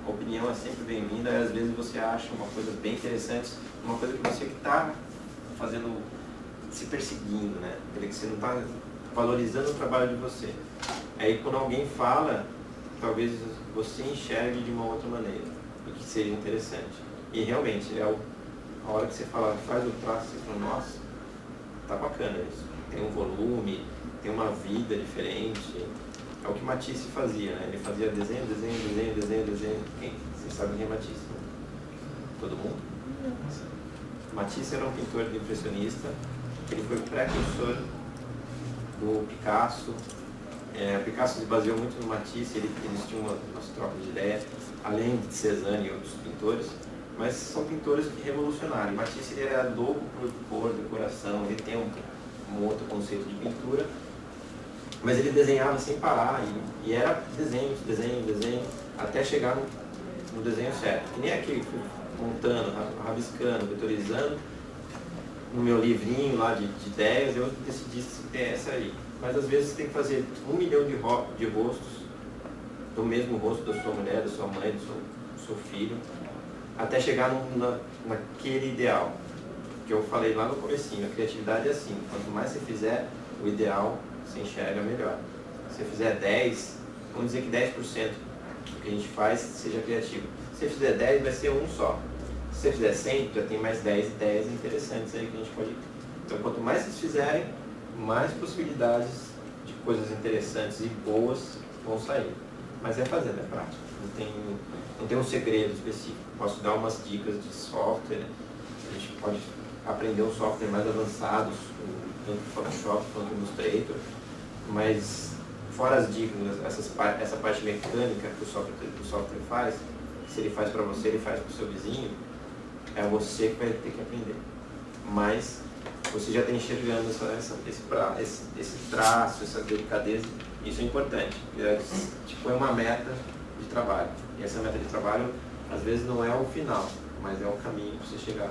A opinião é sempre bem-vinda, e às vezes você acha uma coisa bem interessante, uma coisa que você que está fazendo, se perseguindo, né? Que você não está valorizando o trabalho de você. Aí quando alguém fala, talvez você enxergue de uma outra maneira, o que seria interessante. E realmente, a hora que você fala, faz o traço, você fala, nossa, tá bacana isso. Tem um volume, tem uma vida diferente. É o que Matisse fazia, né? Ele fazia desenho. Vocês sabem quem é Matisse, né? Todo mundo? Matisse era um pintor impressionista. Ele foi precursor do Picasso. Picasso se baseou muito no Matisse, eles tinham umas trocas de ideia, além de Cézanne e outros pintores, mas são pintores que revolucionaram. Matisse ele era louco por cor, decoração, ele tem um outro conceito de pintura, mas ele desenhava sem parar e era desenho, até chegar no desenho certo. Que nem aqui, montando, rabiscando, vetorizando. No meu livrinho lá de ideias, eu decidi ter essa aí. Mas às vezes você tem que fazer 1 milhão de rostos, do mesmo rosto da sua mulher, da sua mãe, do seu filho, até chegar naquele ideal. Que eu falei lá no comecinho, a criatividade é assim, quanto mais você fizer, o ideal você enxerga melhor. Se você fizer 10, vamos dizer que 10% do que a gente faz seja criativo. Se você fizer 10, vai ser um só. Se você fizer 100, já tem mais 10 ideias interessantes aí que a gente pode... Então, quanto mais vocês fizerem, mais possibilidades de coisas interessantes e boas vão sair. Mas é fazendo, é prático. Não tem um segredo específico. Posso dar umas dicas de software. A gente pode aprender um software mais avançado, tanto no Photoshop quanto no Illustrator. Mas, fora as dicas, essa parte mecânica que o software faz, se ele faz para você, ele faz para o seu vizinho, é você que vai ter que aprender. Mas você já está enxergando esse traço, essa delicadeza, isso é importante. Tipo, é uma meta de trabalho. E essa meta de trabalho, às vezes, não é o final, mas é o caminho para você chegar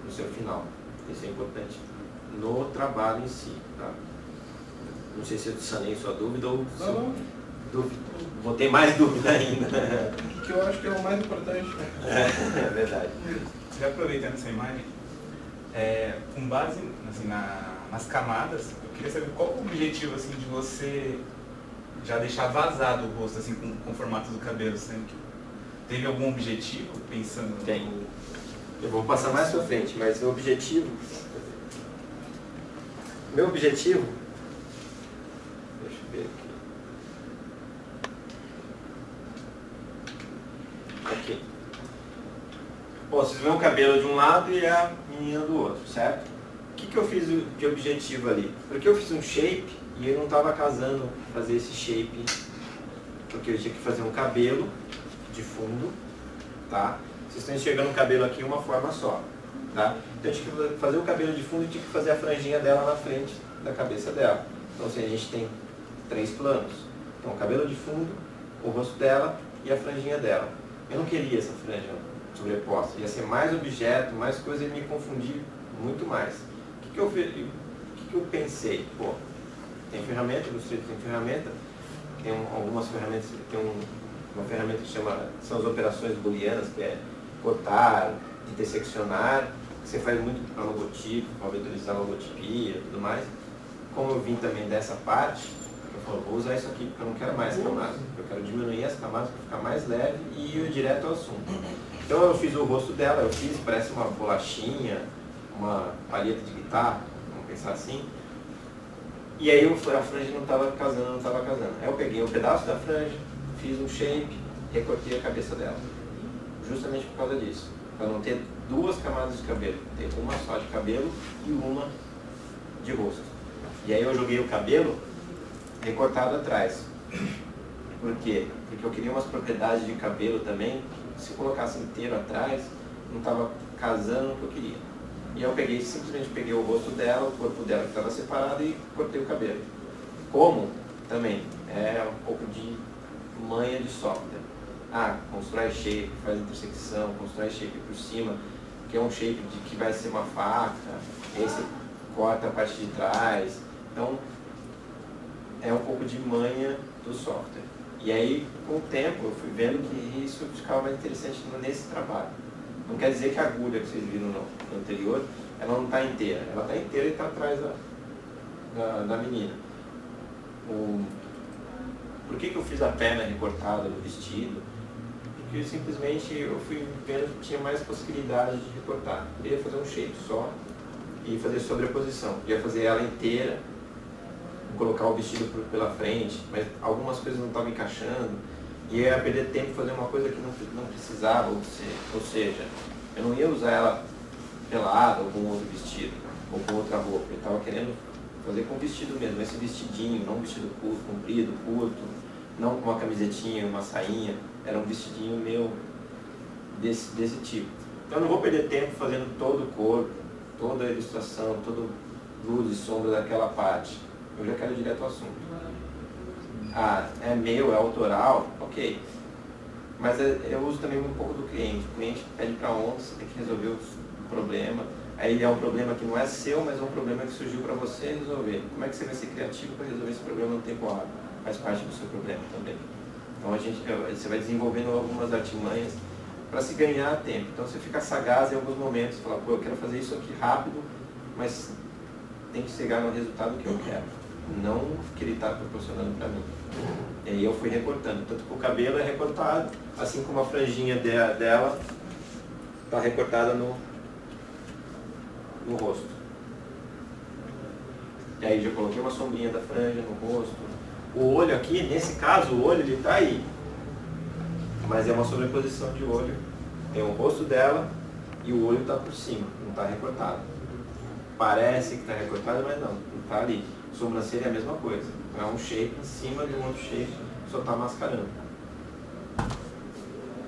no seu final. Isso é importante no trabalho em si. Tá? Não sei se eu sanei sua dúvida ou se vou ter mais dúvida ainda. Que eu acho que é o mais importante. É verdade. Já aproveitando essa imagem, com base assim, nas camadas, eu queria saber qual o objetivo assim, de você já deixar vazado o rosto assim, com o formato do cabelo. Teve algum objetivo pensando? Tem. Eu vou passar mais pra frente, mas o objetivo... Meu objetivo... Deixa eu ver aqui. Aqui. Bom, vocês veem o cabelo de um lado e a menina do outro, certo? O que eu fiz de objetivo ali? Porque eu fiz um shape e eu não estava casando fazer esse shape, porque eu tinha que fazer um cabelo de fundo, tá? Vocês estão enxergando o cabelo aqui uma forma só, tá? Então eu tinha que fazer o cabelo de fundo e tinha que fazer a franjinha dela na frente da cabeça dela. Então assim, a gente tem 3 planos. Então o cabelo de fundo, o rosto dela e a franjinha dela. Eu não queria essa franja sobreposta, ia ser mais objeto, mais coisa e me confundir muito mais. O que eu pensei? Pô, tem ferramenta, Illustrator tem ferramenta, tem algumas ferramentas, tem uma ferramenta que são as operações booleanas, que é cortar, interseccionar, que você faz muito para logotipo, para vetorizar logotipia e tudo mais. Como eu vim também dessa parte, eu falo, vou usar isso aqui porque eu não quero mais camadas, eu quero diminuir as camadas para ficar mais leve e ir direto ao assunto. Então eu fiz o rosto dela, parece uma bolachinha, uma palheta de guitarra, vamos pensar assim. E aí a franja não estava casando. Aí eu peguei um pedaço da franja, fiz um shape, recortei a cabeça dela. Justamente por causa disso. Para não ter 2 camadas de cabelo, ter uma só de cabelo e uma de rosto. E aí eu joguei o cabelo recortado atrás. Por quê? Porque eu queria umas propriedades de cabelo também. Se eu colocasse inteiro atrás, não estava casando o que eu queria. E eu simplesmente peguei o rosto dela, o corpo dela que estava separado e cortei o cabelo. Como? Também é um pouco de manha de software. Constrói shape, faz intersecção, constrói shape por cima, que é um shape que vai ser uma faca, esse corta a parte de trás. Então, é um pouco de manha do software. E aí, com o tempo, eu fui vendo que isso ficava mais interessante nesse trabalho. Não quer dizer que a agulha que vocês viram no anterior, ela não está inteira. Ela está inteira e está atrás da menina. Por que eu fiz a perna recortada no vestido? Porque simplesmente eu fui vendo que tinha mais possibilidade de recortar. Eu ia fazer um shape só e fazer sobreposição. Eu ia fazer ela inteira, colocar o vestido pela frente, mas algumas coisas não estavam encaixando. E eu ia perder tempo fazer uma coisa que não precisava, ou seja, eu não ia usar ela pelada ou com outro vestido, ou com outra roupa. Eu estava querendo fazer com vestido mesmo, esse vestidinho, não um vestido curto, comprido, curto, não com uma camisetinha, uma sainha, era um vestidinho meu desse tipo. Então eu não vou perder tempo fazendo todo o corpo, toda a ilustração, toda luz e sombra daquela parte. Eu já quero direto ao assunto. Ah, é meu, é autoral, ok. Mas eu uso também um pouco do cliente. O cliente pede para ontem, você tem que resolver o problema. Aí é um problema que não é seu, mas é um problema que surgiu para você resolver. Como é que você vai ser criativo para resolver esse problema no tempo hábil? Faz parte do seu problema também. Então você vai desenvolvendo algumas artimanhas para se ganhar tempo. Então você fica sagaz em alguns momentos, fala, pô, eu quero fazer isso aqui rápido, mas tem que chegar no resultado que eu quero, não que ele está proporcionando para mim. E aí eu fui recortando, tanto que o cabelo é recortado, assim como a franjinha dela está recortada no rosto. E aí já coloquei uma sombrinha da franja no rosto. O olho aqui, nesse caso, o olho ele está aí, mas é uma sobreposição de olho. Tem o rosto dela e o olho está por cima, não está recortado. Parece que está recortado, mas não está ali. Sobrancelha é a mesma coisa. É um shape em cima de um outro shape, só está mascarando.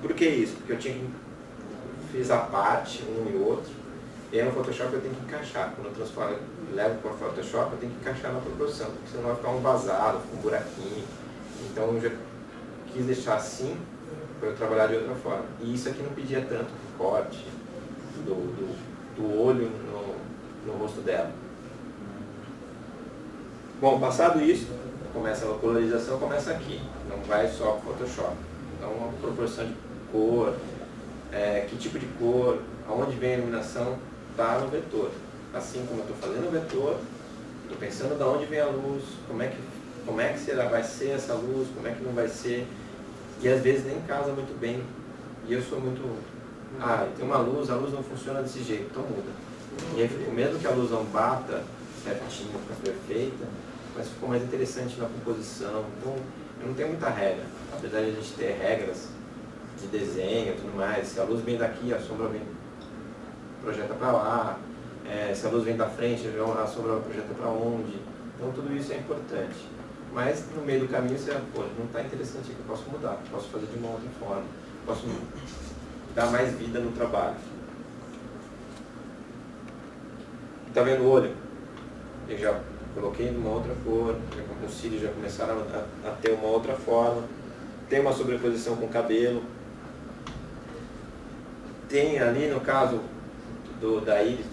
Por que isso? Porque fiz a parte, um e outro, e aí no Photoshop eu tenho que encaixar. Quando eu levo para o Photoshop, eu tenho que encaixar na proporção, porque senão vai ficar um vazado, fica um buraquinho. Então eu já quis deixar assim, para eu trabalhar de outra forma. E isso aqui não pedia tanto o corte do olho no rosto dela. Bom, passado isso, começa a colorização, começa aqui, não vai só para o Photoshop. Então, uma proporção de cor, que tipo de cor, aonde vem a iluminação, está no vetor. Assim como eu estou fazendo o vetor, estou pensando de onde vem a luz, como é que vai ser essa luz, como é que não vai ser, e às vezes nem casa muito bem. E eu sou muito, tem uma luz, a luz não funciona desse jeito, então muda. E aí, mesmo que a luz não bata certinho, fica perfeita, mas ficou mais interessante na composição. Então, eu não tenho muita regra, apesar de a gente ter regras de desenho e tudo mais. Se a luz vem daqui, a sombra projeta para lá. Se a luz vem da frente, a sombra projeta para onde. Então, tudo isso é importante. Mas, no meio do caminho, você não está interessante aqui, eu posso mudar, posso fazer de uma outra forma, posso dar mais vida no trabalho. Está vendo o olho? Eu já coloquei numa outra cor, os cílios já começaram a ter uma outra forma. Tem uma sobreposição com o cabelo. Tem ali, no caso da íris,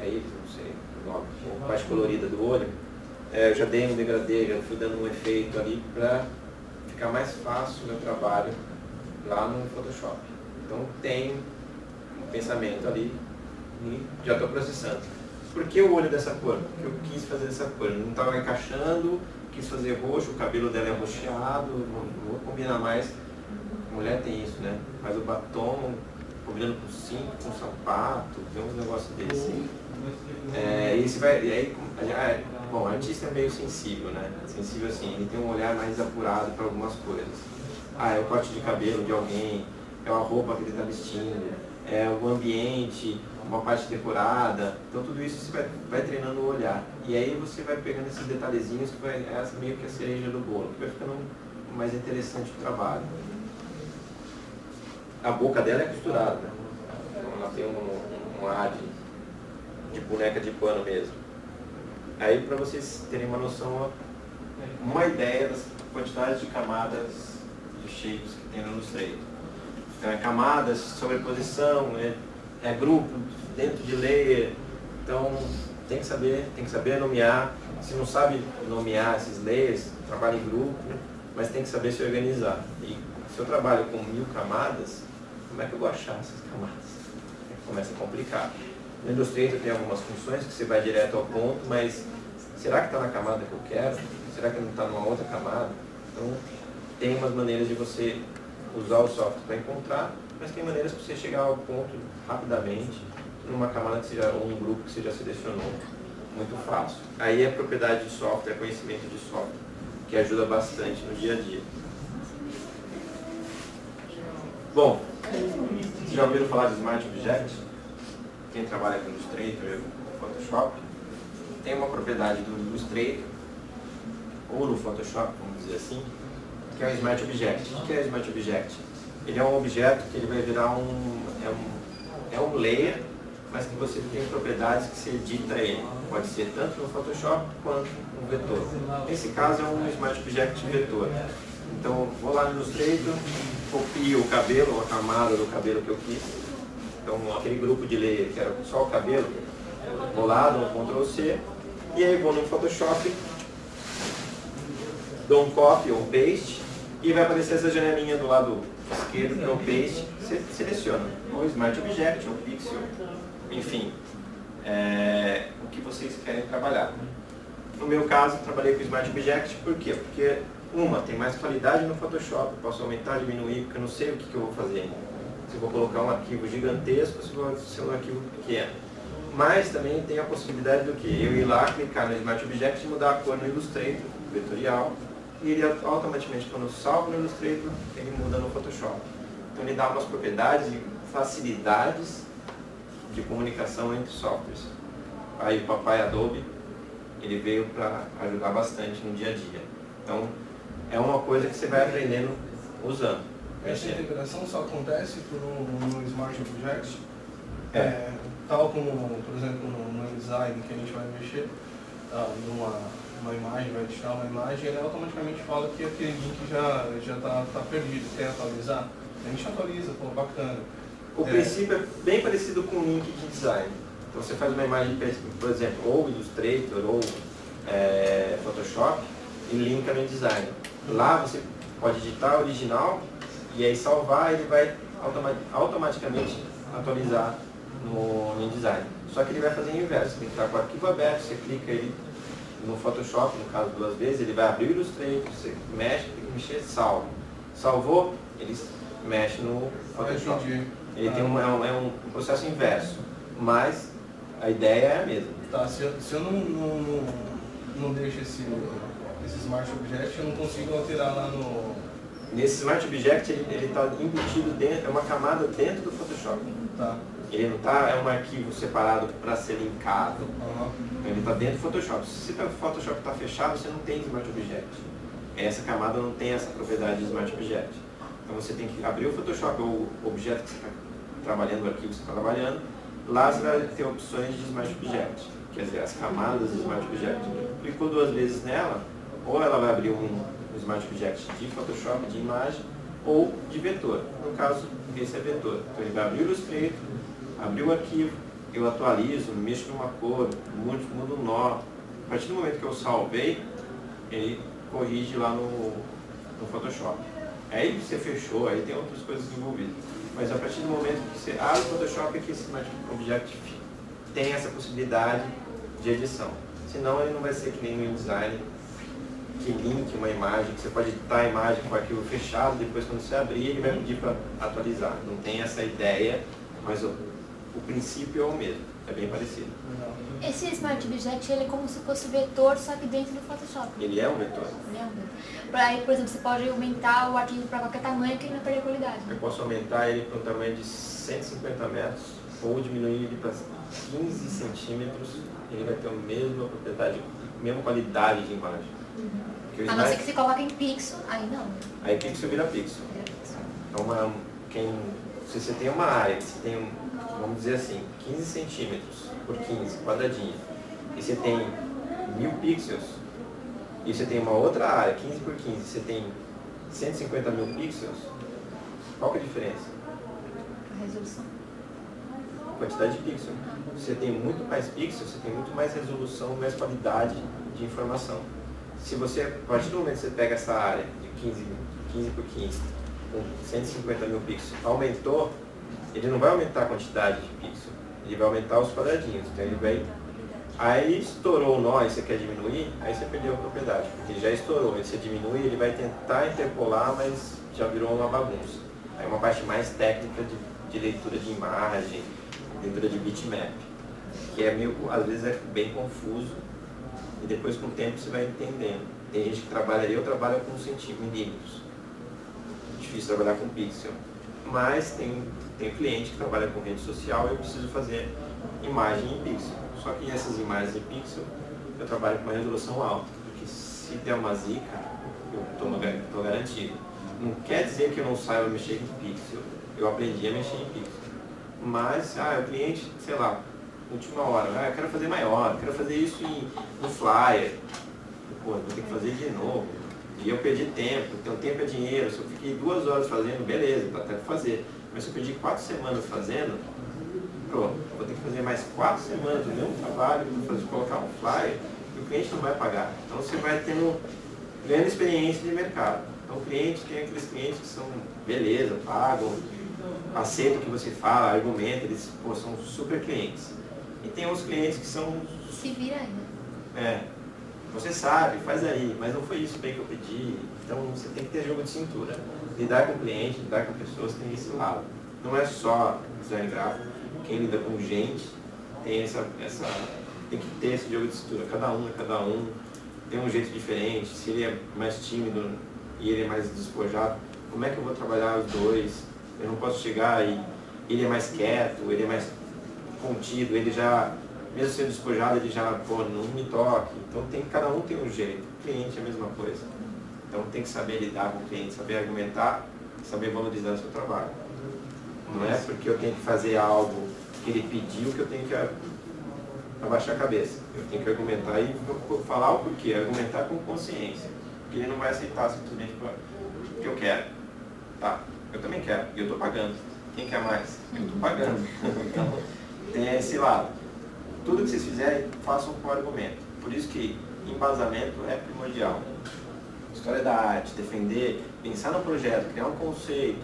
íris, não sei o nome, a parte colorida do olho, eu já dei um degradê, já fui dando um efeito ali para ficar mais fácil o meu trabalho lá no Photoshop. Então tem um pensamento ali e já estou processando. Por que o olho dessa cor? Porque eu quis fazer dessa cor, eu não estava encaixando, quis fazer roxo, o cabelo dela é roxeado, não vou combinar mais. Mulher tem isso, né? Faz o batom combinando com cinto, com sapato, tem uns negócios desse. Bom, o artista é meio sensível, né? Sensível assim, ele tem um olhar mais apurado para algumas coisas. É o corte de cabelo de alguém, é a roupa que ele está vestindo, é o ambiente, uma parte decorada. Então tudo isso você vai treinando o olhar. E aí você vai pegando esses detalhezinhos que é meio que a cereja do bolo, que vai ficando mais interessante o trabalho. A boca dela é costurada, né? Então ela tem um ar de boneca de pano mesmo. Aí para vocês terem uma noção, uma ideia das quantidades de camadas de shapes que tem no Illustrator. Então camadas, sobreposição, é grupo dentro de layer. Então tem que saber nomear. Se não sabe nomear esses layers, trabalha em grupo, mas tem que saber se organizar. E se eu trabalho com 1000 camadas, como é que eu vou achar essas camadas? Começa a complicar. No Illustrator tem algumas funções que você vai direto ao ponto, mas será que está na camada que eu quero? Será que não está numa outra camada? Então tem umas maneiras de você usar o software para encontrar, mas tem maneiras para você chegar ao ponto rapidamente, numa camada ou um grupo que você já selecionou, muito fácil. Aí é propriedade de software, conhecimento de software, que ajuda bastante no dia a dia. Bom, vocês já ouviram falar de Smart Object? Quem trabalha com Illustrator, com Photoshop? tem uma propriedade do Illustrator, ou no Photoshop, vamos dizer assim, que é o Smart Object. O que é o Smart Object? Ele é um objeto que ele vai virar um layer, mas que você tem propriedades que você edita ele. Pode ser tanto no Photoshop quanto no vetor. Nesse caso é um Smart Object vetor. Então vou lá no Illustrator, copio o cabelo, a camada do cabelo que eu quis. Então aquele grupo de layer que era só o cabelo, vou lá, dou um Ctrl C, e aí vou no Photoshop, dou um copy ou paste, e vai aparecer essa janelinha do lado esquerdo, que é o paste, você seleciona ou Smart Object, ou Pixel, enfim, o que vocês querem trabalhar. No meu caso, trabalhei com Smart Object, por quê? Porque tem mais qualidade no Photoshop, posso aumentar, diminuir, porque eu não sei o que eu vou fazer ainda. Se eu vou colocar um arquivo gigantesco, se vai ser um arquivo pequeno. Mas também tem a possibilidade do que? Eu ir lá, clicar no Smart Object e mudar a cor no Illustrator, vetorial, e ele automaticamente, quando eu salvo no Illustrator, ele muda no Photoshop. Então ele dá umas propriedades e facilidades de comunicação entre softwares. Aí o papai Adobe, ele veio para ajudar bastante no dia a dia. Então é uma coisa que você vai aprendendo usando. Essa integração só acontece no Smart Object? Tal como, por exemplo, no InDesign, que a gente vai mexer numa imagem, vai editar uma imagem, ele automaticamente fala que aquele link já tá perdido, quer atualizar? A gente atualiza, pô, bacana. O princípio é bem parecido com o link de design. Então você faz uma imagem, por exemplo, ou Illustrator ou Photoshop e linka no InDesign. Lá você pode editar o original e aí salvar, ele vai automaticamente atualizar no InDesign. Só que ele vai fazer o inverso, você tem que estar com o arquivo aberto, você clica ele no Photoshop, no caso 2 vezes, ele vai abrir o Illustrator, você mexe, tem que mexer, salva. Salvou, ele mexe no Photoshop. Ele tem um processo inverso, mas a ideia é a mesma. Tá, se eu não deixo esse Smart Object, eu não consigo alterar lá no... Nesse Smart Object, ele está embutido dentro, é uma camada dentro do Photoshop. Tá. Ele não está, é um arquivo separado para ser linkado. Uhum. Então, ele está dentro do Photoshop. Se o Photoshop está fechado, você não tem Smart Object. Essa camada não tem essa propriedade de Smart Object. Então você tem que abrir o Photoshop, o objeto que você está trabalhando, o arquivo que você está trabalhando. Lá você vai ter opções de Smart Object, quer dizer, as camadas de Smart Object. Clicou 2 vezes nela, ou ela vai abrir um Smart Object de Photoshop, de imagem, ou de vetor. No caso, esse é vetor. Então ele vai abrir o Illustrator, abrir o arquivo, eu atualizo, mexo numa cor, mudo um nó. A partir do momento que eu salvei, ele corrige lá no Photoshop. Aí você fechou, aí tem outras coisas envolvidas. Mas a partir do momento que você abre o Photoshop é que esse Smart Object tem essa possibilidade de edição. Senão ele não vai ser que nem no InDesign, que link uma imagem, que você pode editar a imagem com o arquivo fechado, depois quando você abrir ele vai pedir para atualizar. Não tem essa ideia, mas o princípio é o mesmo, é bem parecido. Esse Smart Object ele é como se fosse vetor, só que dentro do Photoshop. Ele é um vetor. Ele é um vetor. Aí, por exemplo, você pode aumentar o arquivo para qualquer tamanho que ele não perder qualidade. Eu posso aumentar ele para um tamanho de 150 metros ou diminuir ele para 15 centímetros, ele vai ter a mesma propriedade, a mesma qualidade de imagem. A não ser que você coloque em pixel, aí não. Aí pixel vira pixel. Então, se você tem uma área, que você tem, vamos dizer assim, 15 centímetros por 15, quadradinho, e você tem 1000 pixels, e você tem uma outra área, 15 por 15, você tem 150 mil pixels, qual que é a diferença? A resolução. Quantidade de pixels. Você tem muito mais pixels, você tem muito mais resolução, mais qualidade de informação. Se você, a partir do momento que você pega essa área de 15 por 15, com 150 mil pixels, aumentou, ele não vai aumentar a quantidade de pixels, ele vai aumentar os quadradinhos. Então ele vai... Aí estourou o nó e você quer diminuir, aí você perdeu a propriedade, porque ele já estourou. Aí você diminui, ele vai tentar interpolar, mas já virou uma bagunça. Aí uma parte mais técnica de leitura de imagem, leitura de bitmap, que é meio, às vezes é bem confuso, e depois com o tempo você vai entendendo. Tem gente que trabalha, eu trabalho com milímetros. Difícil trabalhar com pixel. Mas tem cliente que trabalha com rede social e eu preciso fazer imagem em pixel. Só que essas imagens em pixel eu trabalho com uma resolução alta, porque se der uma zica, eu estou garantido. Não quer dizer que eu não saiba mexer em pixel, eu aprendi a mexer em pixel. Mas, o cliente, sei lá, última hora, eu quero fazer maior, quero fazer isso no flyer, pô, vou ter que fazer de novo. E eu perdi tempo, então tempo é dinheiro. Se eu fiquei 2 horas fazendo, beleza, dá até pra fazer. Mas se eu perdi 4 semanas fazendo, pronto, vou ter que fazer mais 4 semanas do mesmo trabalho, colocar um flyer, e o cliente não vai pagar. Então você vai ganhando experiência de mercado. Então o cliente, tem aqueles clientes que são, beleza, pagam, aceitam o que você fala, argumentam, eles são super clientes. E tem uns clientes que são... Se vira ainda. Você sabe, faz aí, mas não foi isso bem que eu pedi. Então você tem que ter jogo de cintura. Lidar com o cliente, lidar com pessoas tem esse lado. Não é só design gráfico. Quem lida com gente tem tem que ter esse jogo de cintura. Cada um tem um jeito diferente. Se ele é mais tímido e ele é mais despojado, como é que eu vou trabalhar os dois? Eu não posso chegar e ele é mais quieto, ele é mais contido, ele já... Mesmo sendo despojado, ele já, não me toque. Então cada um tem um jeito. O cliente é a mesma coisa. Então tem que saber lidar com o cliente, saber argumentar, saber valorizar o seu trabalho. Não é porque eu tenho que fazer algo que ele pediu que eu tenho que abaixar a cabeça. Eu tenho que argumentar e falar o porquê, argumentar com consciência. Porque ele não vai aceitar simplesmente porque eu quero. Tá, eu também quero, e eu estou pagando. Quem quer mais? Eu estou pagando. Então tem esse lado. Tudo que vocês fizerem, façam com argumento. Por isso que embasamento é primordial. História da arte, defender, pensar no projeto, criar um conceito.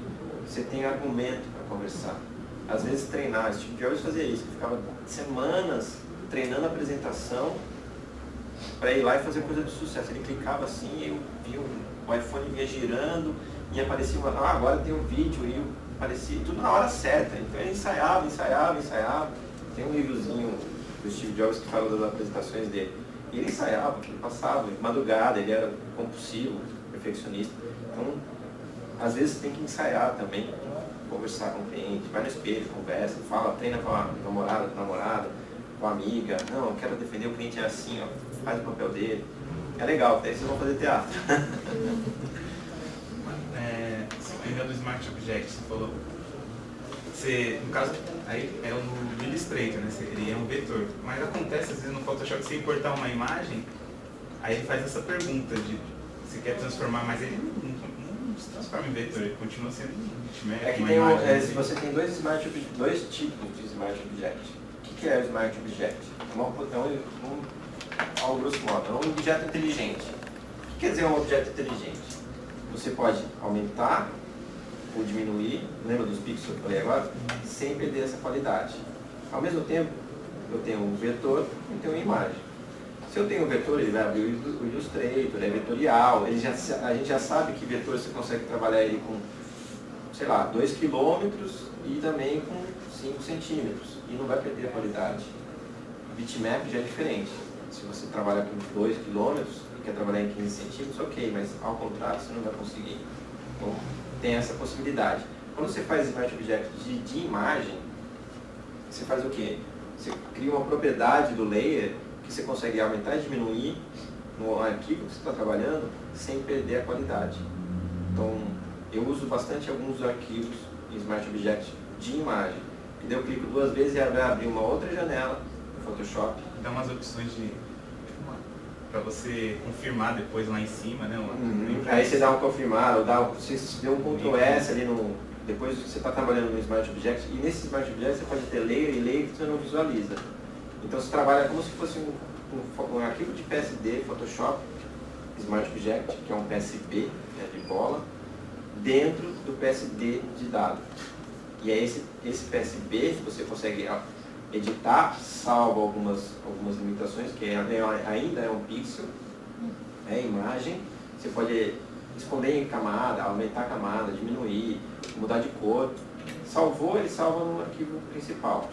Você tem argumento para conversar. Às vezes treinar, Steve Jobs fazia isso. Ele ficava semanas treinando a apresentação para ir lá e fazer coisa de sucesso. Ele clicava assim, eu via o iPhone vinha girando e aparecia agora tem um vídeo e aparecia tudo na hora certa. Então ele ensaiava. Tem um livrozinho do Steve Jobs que fala das apresentações dele. E ele ensaiava, ele passava, madrugada, ele era compulsivo, perfeccionista. Então, às vezes você tem que ensaiar também, conversar com o cliente, vai no espelho, conversa, fala, treina com a namorada, com a amiga. Não, eu quero defender o cliente, é assim, faz o papel dele. É legal, daí vocês vão fazer teatro. Ainda do Smart Object, você falou. No caso, aí é no Illustrator, né? Ele é um vetor. Mas acontece, às vezes, no Photoshop, você importar uma imagem, aí ele faz essa pergunta de se quer transformar, mas ele não se transforma em vetor, ele continua sendo um bitmap, uma imagem. Se você tem dois tipos de Smart Object. O que é o Smart Object? Ao grosso modo, é um objeto inteligente. O que quer dizer um objeto inteligente? Você pode aumentar ou diminuir, lembra dos pixels que eu falei agora? Sem perder essa qualidade. Ao mesmo tempo, eu tenho um vetor e tenho uma imagem. Se eu tenho um vetor, ele vai abrir o Illustrator, é vetorial, a gente já sabe que vetor você consegue trabalhar ele com, sei lá, 2 km e também com 5 centímetros, e não vai perder a qualidade. O bitmap já é diferente. Se você trabalha com 2 km e quer trabalhar em 15 centímetros, ok, mas ao contrário você não vai conseguir. Então, tem essa possibilidade. Quando você faz Smart Object de imagem, você faz o quê? Você cria uma propriedade do layer que você consegue aumentar e diminuir no arquivo que você está trabalhando sem perder a qualidade. Então, eu uso bastante alguns arquivos em Smart Object de imagem. E daí eu clico 2 vezes e vai abrir uma outra janela no Photoshop. Dá umas opções para você confirmar depois lá em cima, né? Aí você dá um confirmar, você deu um Ctrl S ali depois você está trabalhando no Smart Object, e nesse Smart Object você pode ter layer e layer que você não visualiza. Então você trabalha como se fosse um arquivo de PSD, Photoshop, Smart Object, que é um PSB, né, de bola, dentro do PSD de dado. E é esse PSB você consegue editar, salvo algumas limitações, que ainda é um pixel, é imagem. Você pode esconder em camada, aumentar a camada, diminuir, mudar de cor. Salvou, ele salva no arquivo principal.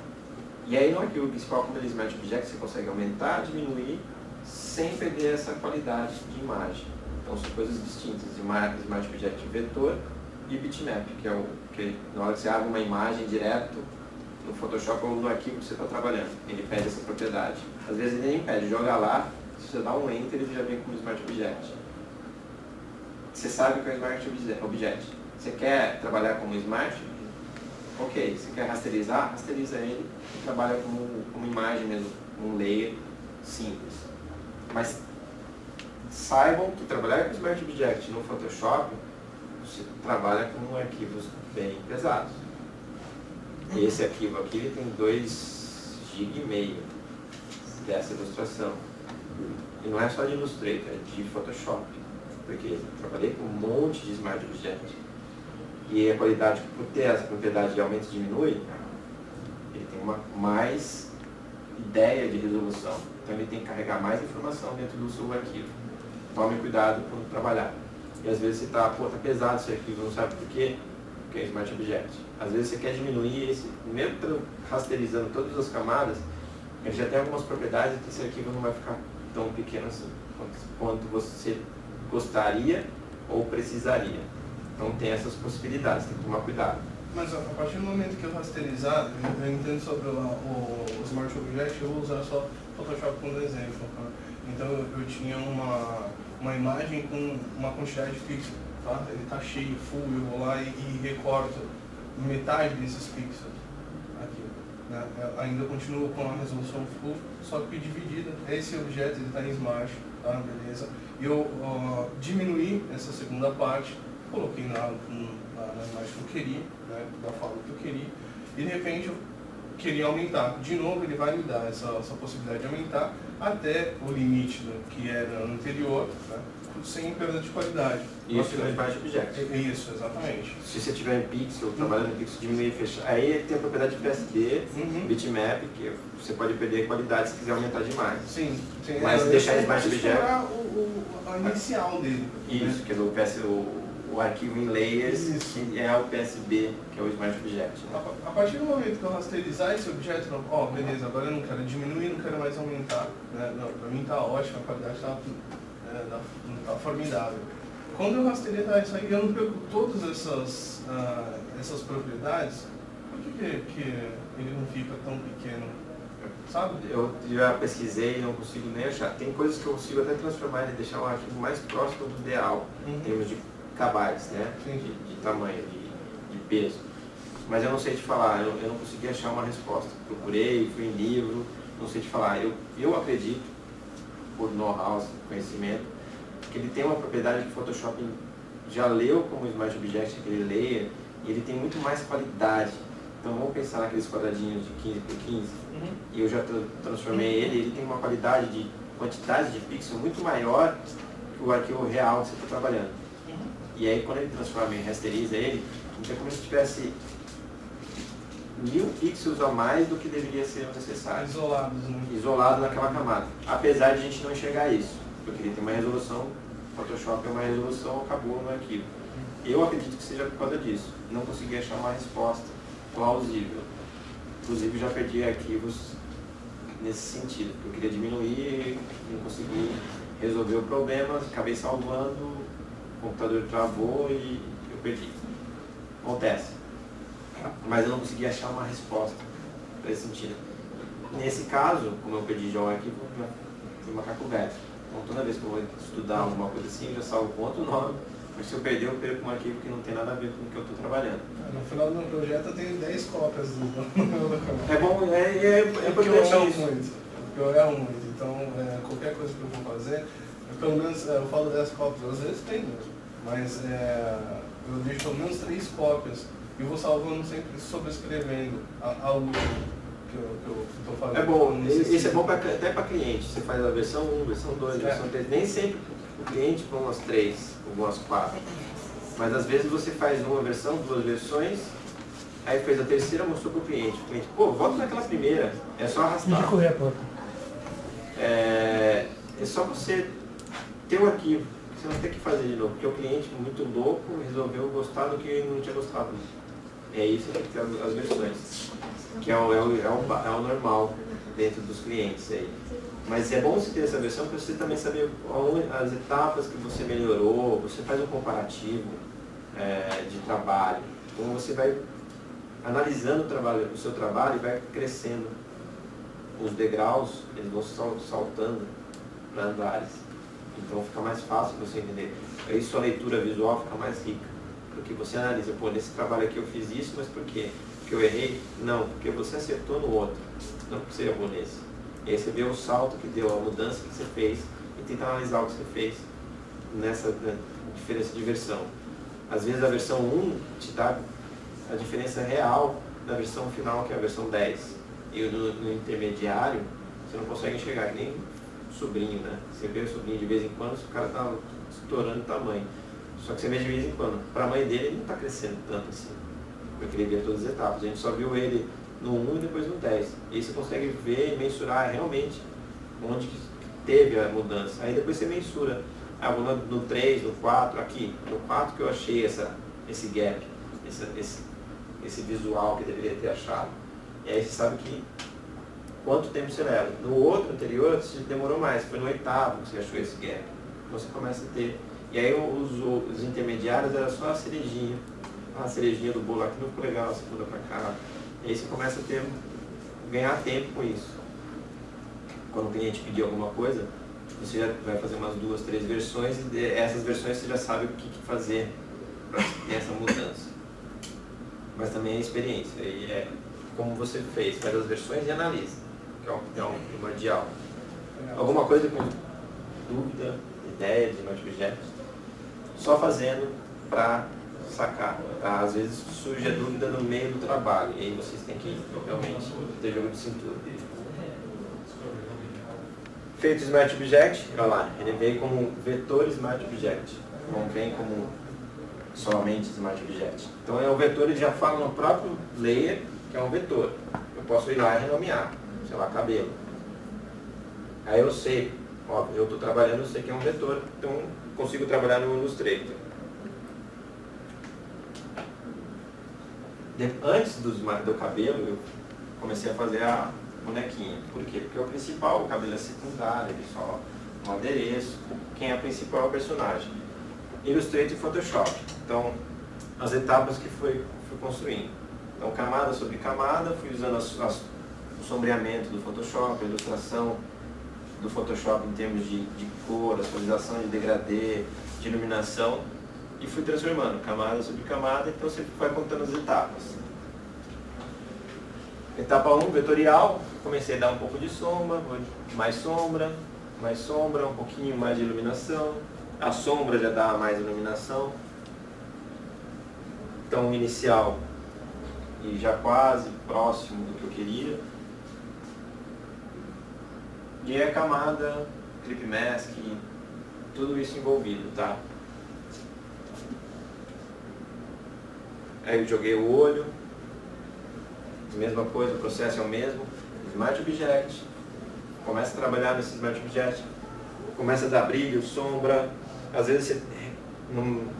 E aí no arquivo principal, como ele é Smart Object, você consegue aumentar, diminuir, sem perder essa qualidade de imagem. Então são coisas distintas, Smart Object vetor e bitmap, que na hora que você abre uma imagem direto no Photoshop ou no arquivo que você está trabalhando, ele pede essa propriedade. Às vezes ele nem pede, joga lá Se você dá um Enter, ele já vem como Smart Object. Você sabe que é o Smart Object. Você quer trabalhar como Smart? Ok. Você quer rasterizar? Rasteriza ele e trabalha como imagem mesmo, um layer simples. Mas saibam que trabalhar com Smart Object no Photoshop, você trabalha com arquivos bem pesados. Esse arquivo aqui ele tem 2,5 GB dessa ilustração. E não é só de Illustrator, é de Photoshop. Porque eu trabalhei com um monte de Smart Object. E a qualidade, por ter essa propriedade de aumento e diminui, ele tem uma mais ideia de resolução. Então ele tem que carregar mais informação dentro do seu arquivo. Tome cuidado quando trabalhar. E às vezes você está, tá pesado esse arquivo, não sabe por quê? Porque é Smart Object. Às vezes você quer diminuir esse, mesmo rasterizando todas as camadas, ele já tem algumas propriedades que esse arquivo não vai ficar tão pequeno assim, quanto você gostaria ou precisaria. Então tem essas possibilidades, tem que tomar cuidado. Mas a partir do momento que eu rasterizar, eu entendo sobre o Smart Object, eu vou usar só Photoshop como exemplo. Tá? Então eu tinha uma imagem com uma quantidade de pixels, tá? Ele está cheio, full, eu vou lá e recorto metade desses pixels aqui. Né? Eu ainda continuo com a resolução full, só que dividida. Esse objeto está em Smart, tá? Beleza? E eu diminuí essa segunda parte, coloquei na imagem que eu queria, né? Da forma que eu queria, e de repente eu queria aumentar. De novo ele vai me dar essa possibilidade de aumentar até o limite que era anterior, né? Sem perda de qualidade. Isso é Smart Object. Isso, exatamente. Se você tiver em pixel, trabalhando em pixel, diminuir e fechar, aí ele tem a propriedade de PSD, bitmap, que você pode perder qualidade se quiser aumentar demais. Sim. Mas deixar Smart Object... a inicial dele. Isso, né? Que é o arquivo em layers, que é o PSB, que é o Smart Object. Né? A partir do momento que eu rasterizar esse objeto, beleza, agora eu não quero diminuir, não quero mais aumentar. Né? Para mim está ótimo, a qualidade está formidável. Quando eu rasterizar isso aí, eu não perco todas essas propriedades, por que ele não fica tão pequeno? Sabe? Eu já pesquisei e não consigo nem achar. Tem coisas que eu consigo até transformar e deixar um arquivo mais próximo do ideal, em termos de kbytes, né? De tamanho, de peso. Mas eu não sei te falar, eu não consegui achar uma resposta. Procurei, fui em livro, não sei te falar. Eu acredito, por know-how, conhecimento, que ele tem uma propriedade que o Photoshop já leu como Smart Object, aquele layer, e ele tem muito mais qualidade. Então vamos pensar naqueles quadradinhos de 15 por 15, e eu já transformei ele tem uma qualidade de quantidade de pixel muito maior que o arquivo real que você está trabalhando. E aí quando ele transforma e rasteriza ele, então é como se tivesse 1000 pixels a mais do que deveria ser necessário. Isolados, né? Isolado naquela camada. Apesar de a gente não enxergar isso, porque ele tem uma resolução, Photoshop é uma resolução, acabou no arquivo. Eu acredito que seja por causa disso. Não consegui achar uma resposta plausível. Inclusive já perdi arquivos nesse sentido, porque eu queria diminuir, não consegui resolver o problema, acabei salvando, o computador travou e eu perdi. Acontece. Mas eu não consegui achar uma resposta para esse sentido. Nesse caso, como eu perdi já o arquivo, eu fui macaco velho. Então toda vez que eu vou estudar alguma coisa assim, eu já salvo com outro nome, mas se eu perder, eu perco um arquivo que não tem nada a ver com o que eu estou trabalhando. No final do meu projeto eu tenho 10 cópias do meu É bom, é porque eu erro isso. muito. Porque eu erro muito. Então, qualquer coisa que eu vou fazer, pelo menos eu falo 10 cópias, às vezes tem mesmo, mas eu deixo pelo menos 3 cópias e vou salvando sempre, sobrescrevendo a última que eu estou fazendo. É bom, esse é bom até para cliente. Você faz a versão 1, versão 2, versão 3. Nem sempre o cliente põe umas 3, umas 4. Mas às vezes você faz uma versão, 2 versões, aí fez a terceira, mostrou para o cliente. O cliente, pô, volta naquela primeira, é só arrastar. De correr a porta. É só você ter o arquivo, você não tem que fazer de novo, porque o cliente muito louco resolveu gostar do que não tinha gostado. É isso que tem as versões, que é o normal dentro dos clientes aí. Mas é bom você ter essa versão para você também saber as etapas que você melhorou, você faz um comparativo de trabalho. Então você vai analisando o seu trabalho e vai crescendo. Os degraus, eles vão saltando para andares. Então fica mais fácil você entender. Aí sua leitura visual fica mais rica. Porque você analisa, pô, nesse trabalho aqui eu fiz isso, mas por quê? Porque eu errei? Não, porque você acertou no outro. Não porque você errou nesse. E aí você vê o salto que deu, a mudança que você fez e tenta analisar o que você fez nessa diferença de versão. Às vezes a versão 1 te dá a diferença real da versão final, que é a versão 10. E no intermediário, você não consegue enxergar, que nem sobrinho, né? Você vê o sobrinho de vez em quando, o cara tá estourando o tamanho. Só que você vê de vez em quando. Para a mãe dele, ele não está crescendo tanto assim. Porque ele via todas as etapas. A gente só viu ele no 1 e depois no 10. E aí você consegue ver e mensurar realmente onde que teve a mudança. Aí depois você mensura. Ah, vou no 3, no 4, aqui. No 4 que eu achei esse gap, esse visual que eu deveria ter achado. E aí você sabe que quanto tempo você leva. No outro anterior, você demorou mais. Foi no 8º que você achou esse gap. Então você começa a ter. E aí os intermediários era só a cerejinha do bolo aqui não ficou legal, você muda pra cá. E aí você começa a ganhar tempo com isso. Quando o cliente pedir alguma coisa, você já vai fazer umas 2, 3 versões e essas versões você já sabe o que fazer para ter essa mudança. Mas também é experiência, e é como você fez, faz as versões e analisa, que é um primordial. Alguma coisa com dúvida, ideia de Smart Objects? Só fazendo para sacar. Tá? Às vezes surge a dúvida no meio do trabalho, e aí vocês têm que realmente ter jogo de cintura. Feito o Smart Object, olha lá, ele vem como vetor Smart Object, não vem como somente Smart Object. Então o vetor ele já fala no próprio layer que é um vetor. Eu posso ir lá e renomear, sei lá, cabelo. Aí eu sei, ó, eu estou trabalhando, eu sei que é um vetor, então consigo trabalhar no Illustrator. Antes do cabelo, eu comecei a fazer a bonequinha. Por quê? Porque o principal, o cabelo é secundário, ele só um adereço. Quem é o principal é o personagem. Illustrator e Photoshop. Então, as etapas que fui construindo. Então, camada sobre camada, fui usando o sombreamento do Photoshop, a ilustração do Photoshop em termos de cor, atualização de degradê, de iluminação, e fui transformando camada sobre camada, então você vai contando as etapas. Etapa 1, vetorial, comecei a dar um pouco de sombra, mais sombra, um pouquinho mais de iluminação, a sombra já dá mais iluminação, então inicial e já quase próximo do que eu queria. E a camada, clip mask, tudo isso envolvido, tá? Aí eu joguei o olho, mesma coisa, o processo é o mesmo, Smart Object, começa a trabalhar nesse Smart Object, começa a dar brilho, sombra, às vezes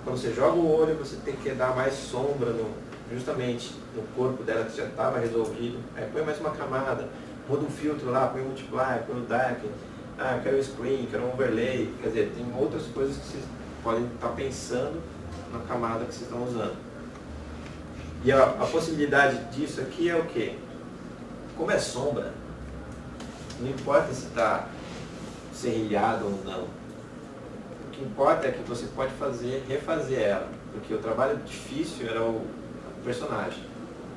quando você joga o olho, você tem que dar mais sombra justamente no corpo dela que já estava resolvido, aí põe mais uma camada, muda um filtro lá, põe um multiply, põe um darken, quero um screen, quero um overlay, quer dizer, tem outras coisas que vocês podem estar pensando na camada que vocês estão usando. E a possibilidade disso aqui é o quê? Como é sombra, não importa se está serrilhado ou não. O que importa é que você pode refazer ela, porque o trabalho difícil era o personagem,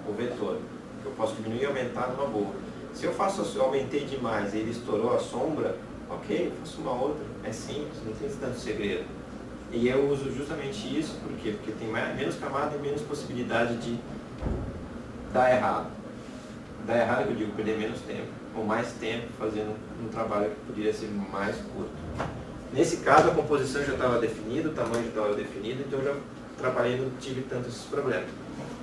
o vetor, que eu posso diminuir e aumentar numa boa. Se eu aumentei demais e ele estourou a sombra, ok, eu faço uma outra, é simples, não tem tanto segredo. E eu uso justamente isso, por quê? Porque tem menos camada e menos possibilidade de dar errado. Dar errado que eu digo, perder menos tempo, ou mais tempo fazendo um trabalho que poderia ser mais curto. Nesse caso a composição já estava definida, o tamanho já estava definido, então eu já trabalhei e não tive tantos esses problemas.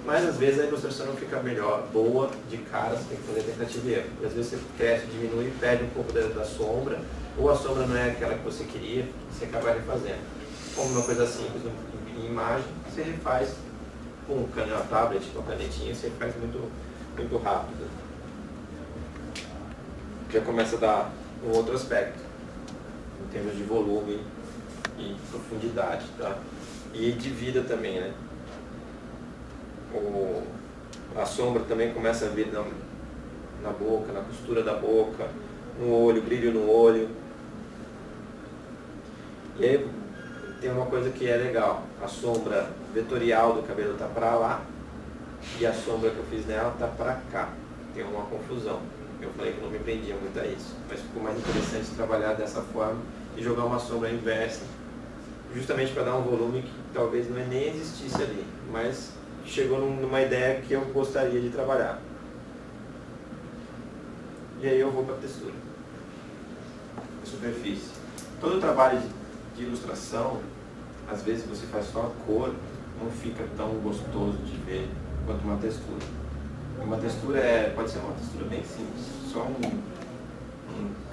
Mas às vezes a ilustração não fica melhor, boa, de cara, você tem que fazer tentativa e erro. Às vezes você cresce, diminui, perde um pouco da sombra, ou a sombra não é aquela que você queria, você acaba refazendo. Como uma coisa simples em imagem, você refaz com uma tablet, com a canetinha, você faz muito rápido. Já começa a dar um outro aspecto, em termos de volume e profundidade, tá? E de vida também, né? A sombra também começa a vir na boca, na costura da boca, no olho, brilho no olho. E aí tem uma coisa que é legal, a sombra vetorial do cabelo tá para lá e a sombra que eu fiz nela tá para cá. Tem uma confusão. Eu falei que não me prendia muito a isso, mas ficou mais interessante trabalhar dessa forma e jogar uma sombra inversa, justamente para dar um volume que talvez não nem existisse ali, mas chegou numa ideia que eu gostaria de trabalhar. E aí eu vou para a textura, a superfície. Todo o trabalho de ilustração, às vezes você faz só a cor, não fica tão gostoso de ver quanto uma textura. Uma textura pode ser uma textura bem simples, só um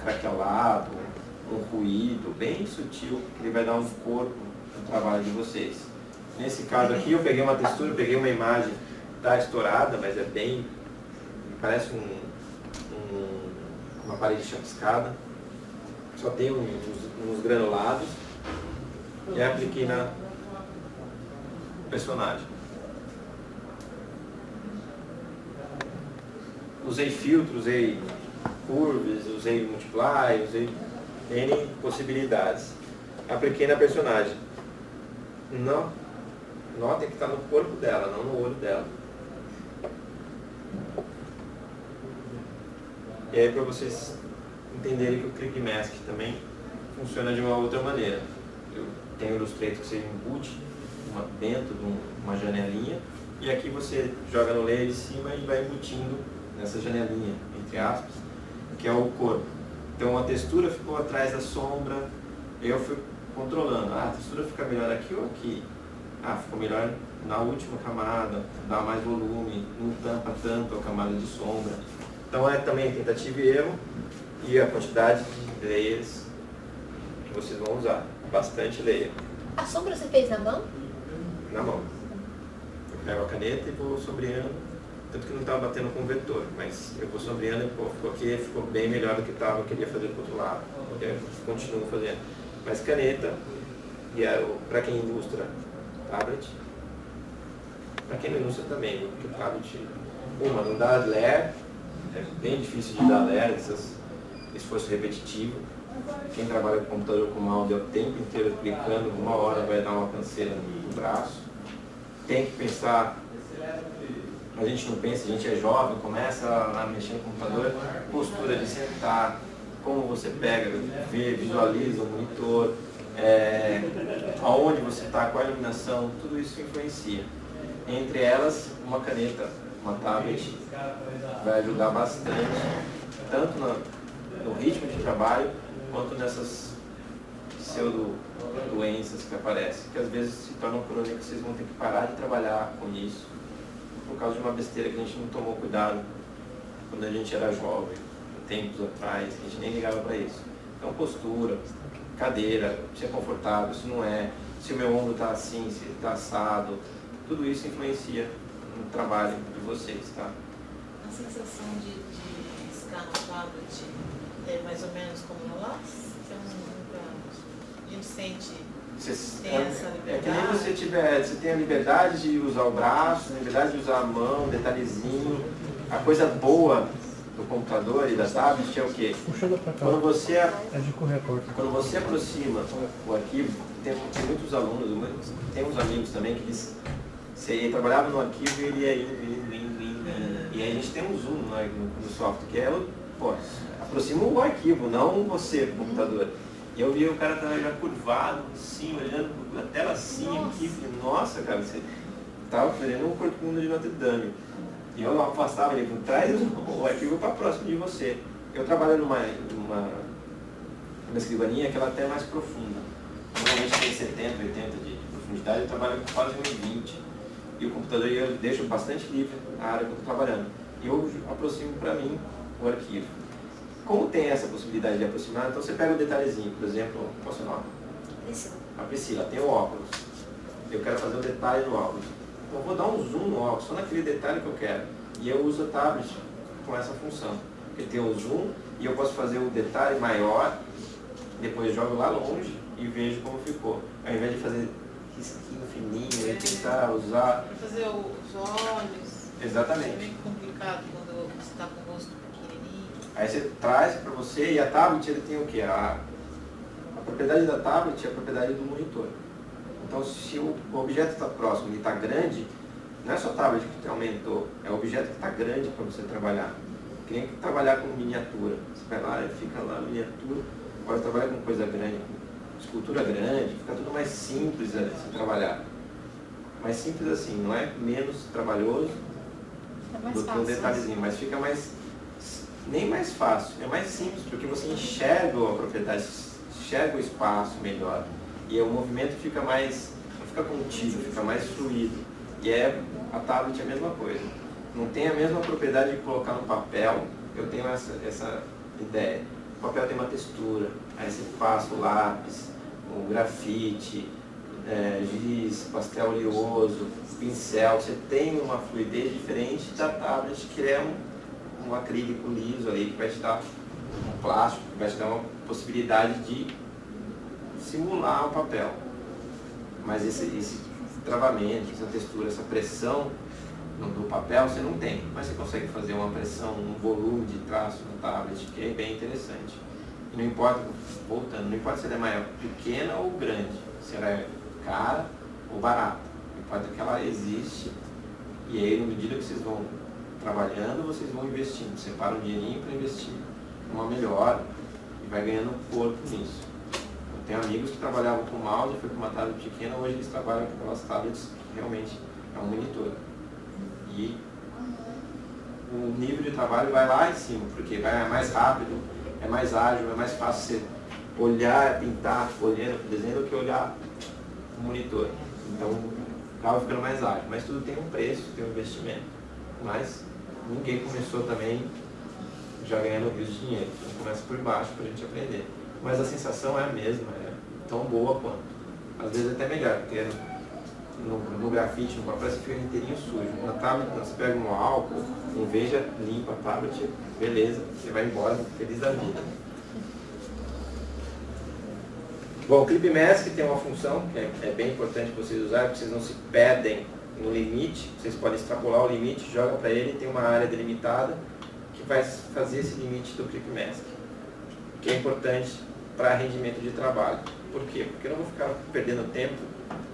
craquelado, um ruído bem sutil, que ele vai dar um corpo no trabalho de vocês. Nesse caso aqui eu peguei uma textura, peguei uma imagem da estourada, mas é bem, parece uma parede chapiscada, só tem uns granulados, e apliquei na personagem. Usei filtros, usei curves, usei multiply, usei N possibilidades. Apliquei na personagem. Notem que está no corpo dela, não no olho dela. E aí para vocês entenderem que o Clip Mask também funciona de uma outra maneira. Eu tenho o Illustrator que você embute dentro de uma janelinha e aqui você joga no layer de cima e vai embutindo nessa janelinha, entre aspas, que é o corpo. Então a textura ficou atrás da sombra, eu fui controlando. A textura fica melhor aqui ou aqui? Ficou melhor na última camada, dá mais volume, não tampa tanto a camada de sombra. Então é também tentativa e erro e a quantidade de layers que vocês vão usar. Bastante layer. A sombra você fez na mão? Na mão. Eu pego a caneta e vou sombreando. Tanto que não estava batendo com o vetor, mas eu vou sombreando e ficou aqui, ficou bem melhor do que estava, eu queria fazer do outro lado. Eu continuo fazendo. Mas caneta, e para quem ilustra tablet, para quem não ilustra também, porque o tablet, não dá layer, é bem difícil de dar layer, esforço repetitivo. Quem trabalha com computador com mouse é o tempo inteiro clicando, uma hora vai dar uma canseira no braço. Tem que pensar. A gente não pensa, a gente é jovem, começa a mexer no computador, postura de sentar, como você pega, vê, visualiza o monitor, aonde você está, qual a iluminação, tudo isso influencia. Entre elas, uma caneta, uma tablet, vai ajudar bastante, tanto no ritmo de trabalho, quanto nessas pseudo-doenças que aparecem, que às vezes se tornam crônicas, vocês vão ter que parar de trabalhar com isso, por causa de uma besteira que a gente não tomou cuidado quando a gente era jovem, tempos atrás, a gente nem ligava para isso. Então postura, cadeira, se é confortável, se não é, se o meu ombro está assim, se está assado, tudo isso influencia no trabalho de vocês, tá? A sensação de riscar no tablet é mais ou menos como no lápis? A gente sente... Tem essa liberdade. É que nem você tem a liberdade de usar o braço, a liberdade de usar a mão, detalhezinho. A coisa boa do computador e da tablet é o quê? Puxando pra cá. Quando você, de correr a porta. quando você aproxima o arquivo, tem muitos alunos, tem uns amigos também que você trabalhava no arquivo e ele ia indo. E aí a gente tem um zoom no software, que é aproxima o arquivo, não você, o computador. E eu vi o cara tava já curvado, assim, olhando a tela assim, aqui, falei, nossa, cara, você tava fazendo um corcunda de Notre Dame. E eu afastava ele, traz o arquivo para próximo de você. Eu trabalho numa escrivaninha que ela é até mais profunda. Normalmente tem 70, 80 de profundidade, eu trabalho com quase 1,20. E o computador eu deixo bastante livre na área que eu estou trabalhando. E eu aproximo para mim o arquivo. Como tem essa possibilidade de aproximar, então você pega um detalhezinho, por exemplo, qual é o seu nome? Priscila. A Priscila tem o óculos. Eu quero fazer um detalhe no óculos. Então eu vou dar um zoom no óculos, só naquele detalhe que eu quero. E eu uso a tablet com essa função. Porque tem o zoom e eu posso fazer o detalhe maior, depois jogo lá longe e vejo como ficou. Ao invés de fazer risquinho fininho e tentar usar... Para fazer os olhos. Exatamente. É meio complicado quando você está com o rosto pequenininho. Aí você traz para você e a tablet ele tem o quê? A A propriedade da tablet é a propriedade do monitor. Então, se o objeto está próximo e está grande, não é só a tablet que aumentou, é o objeto que está grande para você trabalhar. Que nem trabalhar com miniatura. Você vai lá e fica lá, miniatura. Agora trabalhar com coisa grande, com escultura grande, fica tudo mais simples de se trabalhar. Mais simples assim, não é menos trabalhoso do que um detalhezinho, mas fica mais, nem mais fácil, é mais simples, porque você enxerga a propriedade, enxerga o espaço melhor. E o movimento fica mais, não fica contido, fica mais fluido. E a tablet é a mesma coisa. Não tem a mesma propriedade de colocar no papel, eu tenho essa ideia. O papel tem uma textura, aí você passa o lápis, o grafite, giz, pastel oleoso, pincel, você tem uma fluidez diferente da tablet, que é um acrílico liso ali, que vai te dar um plástico, que vai te dar uma possibilidade de simular o papel. Mas esse travamento, essa textura, essa pressão do papel você não tem, mas você consegue fazer uma pressão, um volume de traço na tablet, que é bem interessante. E não importa, voltando, não importa se ela é maior, pequena ou grande, se ela é cara ou barata, não importa que ela existe, e aí, na medida que vocês vão trabalhando, vocês vão investindo, separa um dinheirinho para investir numa melhora e vai ganhando corpo nisso. Eu tenho amigos que trabalhavam com mouse, foi com uma tablet pequena, hoje eles trabalham com aquelas tablets que realmente é um monitor. E o nível de trabalho vai lá em cima, porque vai mais rápido, é mais ágil, é mais fácil você olhar, pintar, olhando o desenho do que olhar o monitor. Então, acaba ficando mais ágil. Mas tudo tem um preço, tem um investimento. Mas ninguém começou também já ganhando rios de dinheiro. Então, começa por baixo para a gente aprender. Mas a sensação é a mesma, é tão boa quanto. Às vezes até melhor, porque no grafite, no papel, você fica inteirinho sujo. Na tablet, você pega um álcool, um veja, limpa a tablet, beleza, você vai embora feliz da vida. Bom, o Clip Mask tem uma função que é bem importante vocês usarem, porque vocês não se perdem no limite, vocês podem extrapolar o limite, joga para ele, tem uma área delimitada que vai fazer esse limite do Clip Mask, que é importante para rendimento de trabalho. Por quê? Porque eu não vou ficar perdendo tempo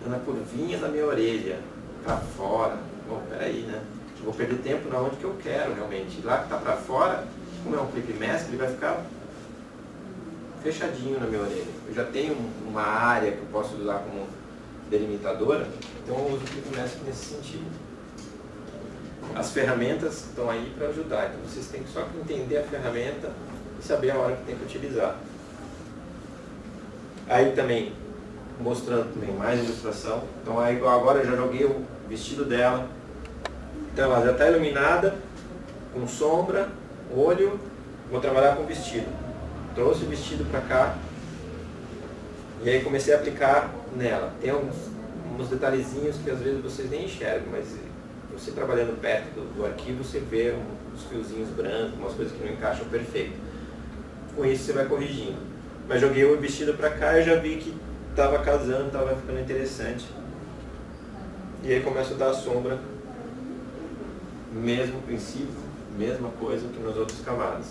na curvinha da minha orelha, para fora. Bom, peraí, né? Eu vou perder tempo na onde que eu quero realmente. Lá que está para fora, como é um Clip Mask, ele vai ficar fechadinho na minha orelha. Eu já tenho uma área que eu posso usar como delimitadora, então eu uso o Clip Mask nesse sentido. As ferramentas estão aí para ajudar, então vocês têm que só entender a ferramenta e saber a hora que tem que utilizar. Aí também, mostrando também mais ilustração. Então aí agora eu já joguei o vestido dela. Então ela já está iluminada, com sombra, olho, vou trabalhar com o vestido. Trouxe o vestido para cá e aí comecei a aplicar nela. Tem uns detalhezinhos que às vezes vocês nem enxergam, mas você trabalhando perto do arquivo, você vê uns fiozinhos brancos, umas coisas que não encaixam perfeito. Com isso você vai corrigindo. Mas joguei o vestido para cá e já vi que estava casando, estava ficando interessante. E aí começo a dar a sombra, mesmo princípio, mesma coisa que nas outras camadas.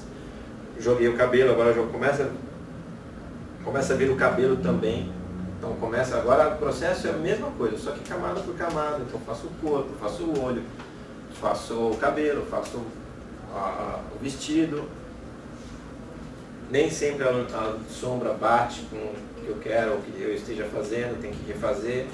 Joguei o cabelo, agora já começa a vir o cabelo também. Então começa agora, o processo é a mesma coisa, só que camada por camada. Então faço o corpo, faço o olho, faço o cabelo, faço o vestido. Nem sempre a sombra bate com o que eu quero, ou que eu esteja fazendo, tem que refazer.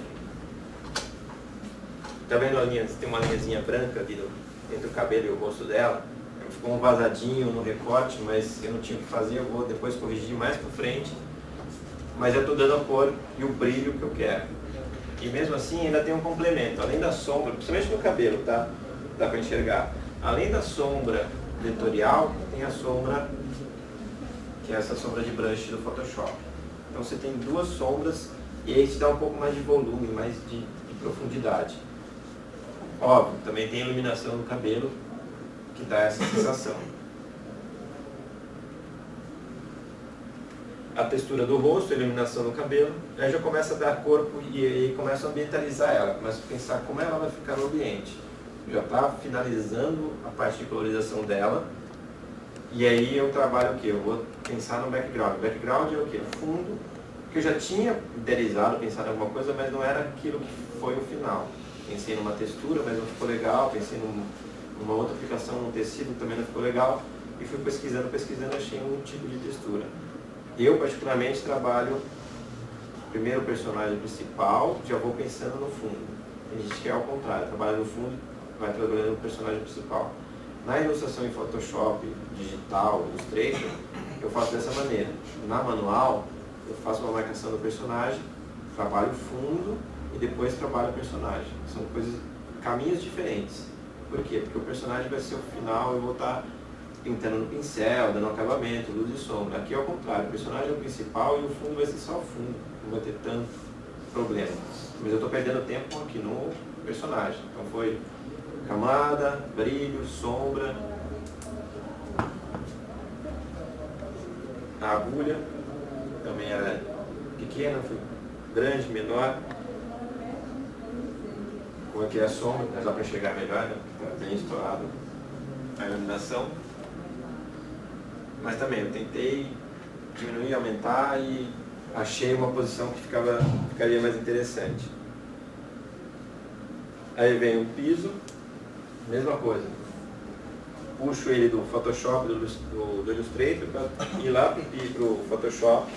Tá vendo a linha? Tem uma linhazinha branca ali entre o cabelo e o rosto dela. Ficou um vazadinho no recorte, mas eu não tinha o que fazer, eu vou depois corrigir mais para frente. Mas eu estou dando a cor e o brilho que eu quero. E mesmo assim ainda tem um complemento, além da sombra, principalmente no cabelo, tá? Dá para enxergar. Além da sombra vetorial, tem a sombra, que é essa sombra de brush do Photoshop. Então você tem duas sombras e aí te dá um pouco mais de volume, mais de profundidade. Óbvio, também tem iluminação no cabelo, que dá essa sensação. A textura do rosto, a iluminação no cabelo, aí já começa a dar corpo e aí começa a ambientalizar ela, começa a pensar como ela vai ficar no ambiente. Já está finalizando a parte de colorização dela, e aí eu trabalho o que? Eu vou pensar no background. O background é o que? O fundo Porque eu já tinha idealizado, pensado em alguma coisa, mas não era aquilo que foi o final. Pensei numa textura, mas não ficou legal, pensei numa outra aplicação, num tecido, também não ficou legal, e fui pesquisando, achei um tipo de textura. Eu, particularmente, trabalho primeiro o personagem principal, já vou pensando no fundo. Tem gente que é ao contrário, trabalha no fundo, vai trabalhando no personagem principal. Na ilustração em Photoshop, digital, Illustrator, eu faço dessa maneira. Na manual, eu faço uma marcação do personagem, trabalho o fundo e depois trabalho o personagem. São coisas, caminhos diferentes. Por quê? Porque o personagem vai ser o final, eu vou estar pintando no pincel, dando acabamento, luz e sombra. Aqui é o contrário, o personagem é o principal e o fundo vai ser só o fundo, não vai ter tanto problema. Mas eu estou perdendo tempo aqui no personagem. Então foi camada, brilho, sombra, a agulha também era pequena, foi grande, menor. Como aqui é a sombra, mas dá para enxergar melhor, né? Está bem estourado a iluminação. Mas também eu tentei diminuir, aumentar e achei uma posição que ficaria mais interessante. Aí vem o piso, mesma coisa. Puxo ele do Photoshop, do Illustrator, para ir lá para o Photoshop.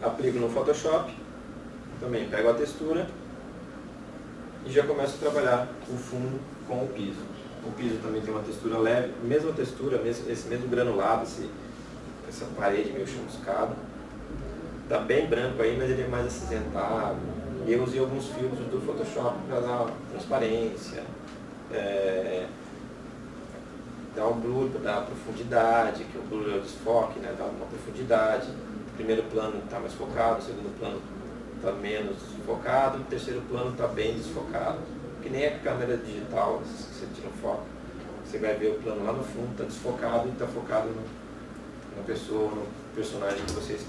Aplico no Photoshop, também pego a textura e já começo a trabalhar o fundo com o piso. O piso também tem uma textura leve, mesma textura, esse mesmo granulado, essa parede meio chamuscada. Está bem branco aí, mas ele é mais acinzentado. E eu usei alguns filtros do Photoshop para dar transparência, dar um blur, para dar profundidade, que o blur é o desfoque, né, dá uma profundidade. O primeiro plano está mais focado, o segundo plano está menos focado, o terceiro plano está bem desfocado. Que nem a câmera digital, se você tira foto, você vai ver o plano lá no fundo, está desfocado e está focado na pessoa, no personagem que vocês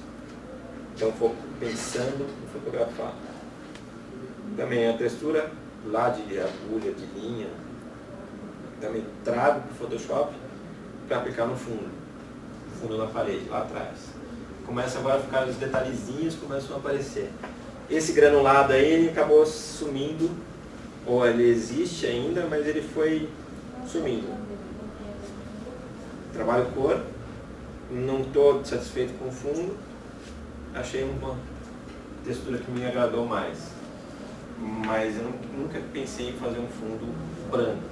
estão pensando em fotografar. Também a textura lá de agulha, de linha, também trago para o Photoshop para aplicar no fundo na parede, lá atrás. Começa agora a ficar, os detalhezinhos começam a aparecer. Esse granulado aí, ele acabou sumindo, ou ele existe ainda, mas ele foi sumindo. Trabalho cor, não estou satisfeito com o fundo, achei uma textura que me agradou mais. Mas eu nunca pensei em fazer um fundo branco.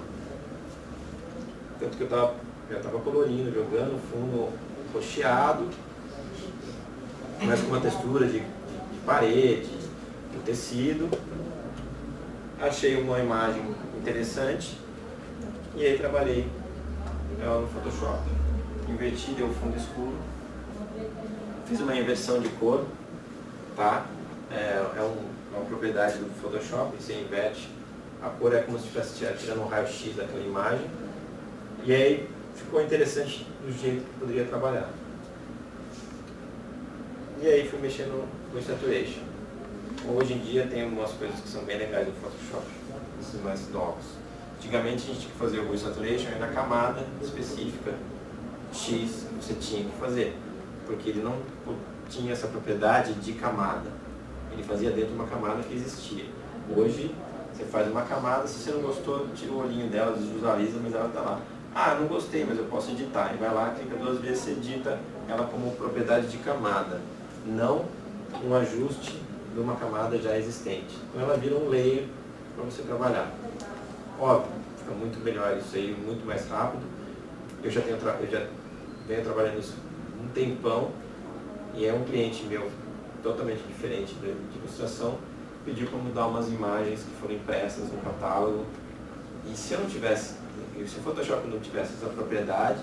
Tanto que eu já estava colorindo, jogando o fundo rocheado, mas com uma textura de parede, de tecido. Achei uma imagem interessante e aí trabalhei ela no Photoshop. Inverti, deu fundo escuro. Fiz uma inversão de cor, tá? Uma propriedade do Photoshop, você inverte. A cor é como se estivesse tirando um raio-x daquela imagem. E aí ficou interessante do jeito que poderia trabalhar. E aí fui mexendo no Saturation. Hoje em dia tem algumas coisas que são bem legais do Photoshop, esses mais novos. Antigamente a gente tinha que fazer o Saturation na camada específica X, você tinha que fazer, porque ele não tinha essa propriedade de camada. Ele fazia dentro de uma camada que existia. Hoje você faz uma camada, se você não gostou, tira o olhinho dela, visualiza, mas ela está lá. Ah, não gostei, mas eu posso editar. E vai lá, clica 2 vezes, você edita ela como propriedade de camada, não um ajuste de uma camada já existente. Então ela vira um layer para você trabalhar. Óbvio, fica muito melhor isso aí, muito mais rápido. Eu já venho trabalhando isso um tempão e é um cliente meu totalmente diferente de ilustração, pediu para mudar umas imagens que foram impressas no catálogo. E se eu não tivesse, se o Photoshop não tivesse essa propriedade,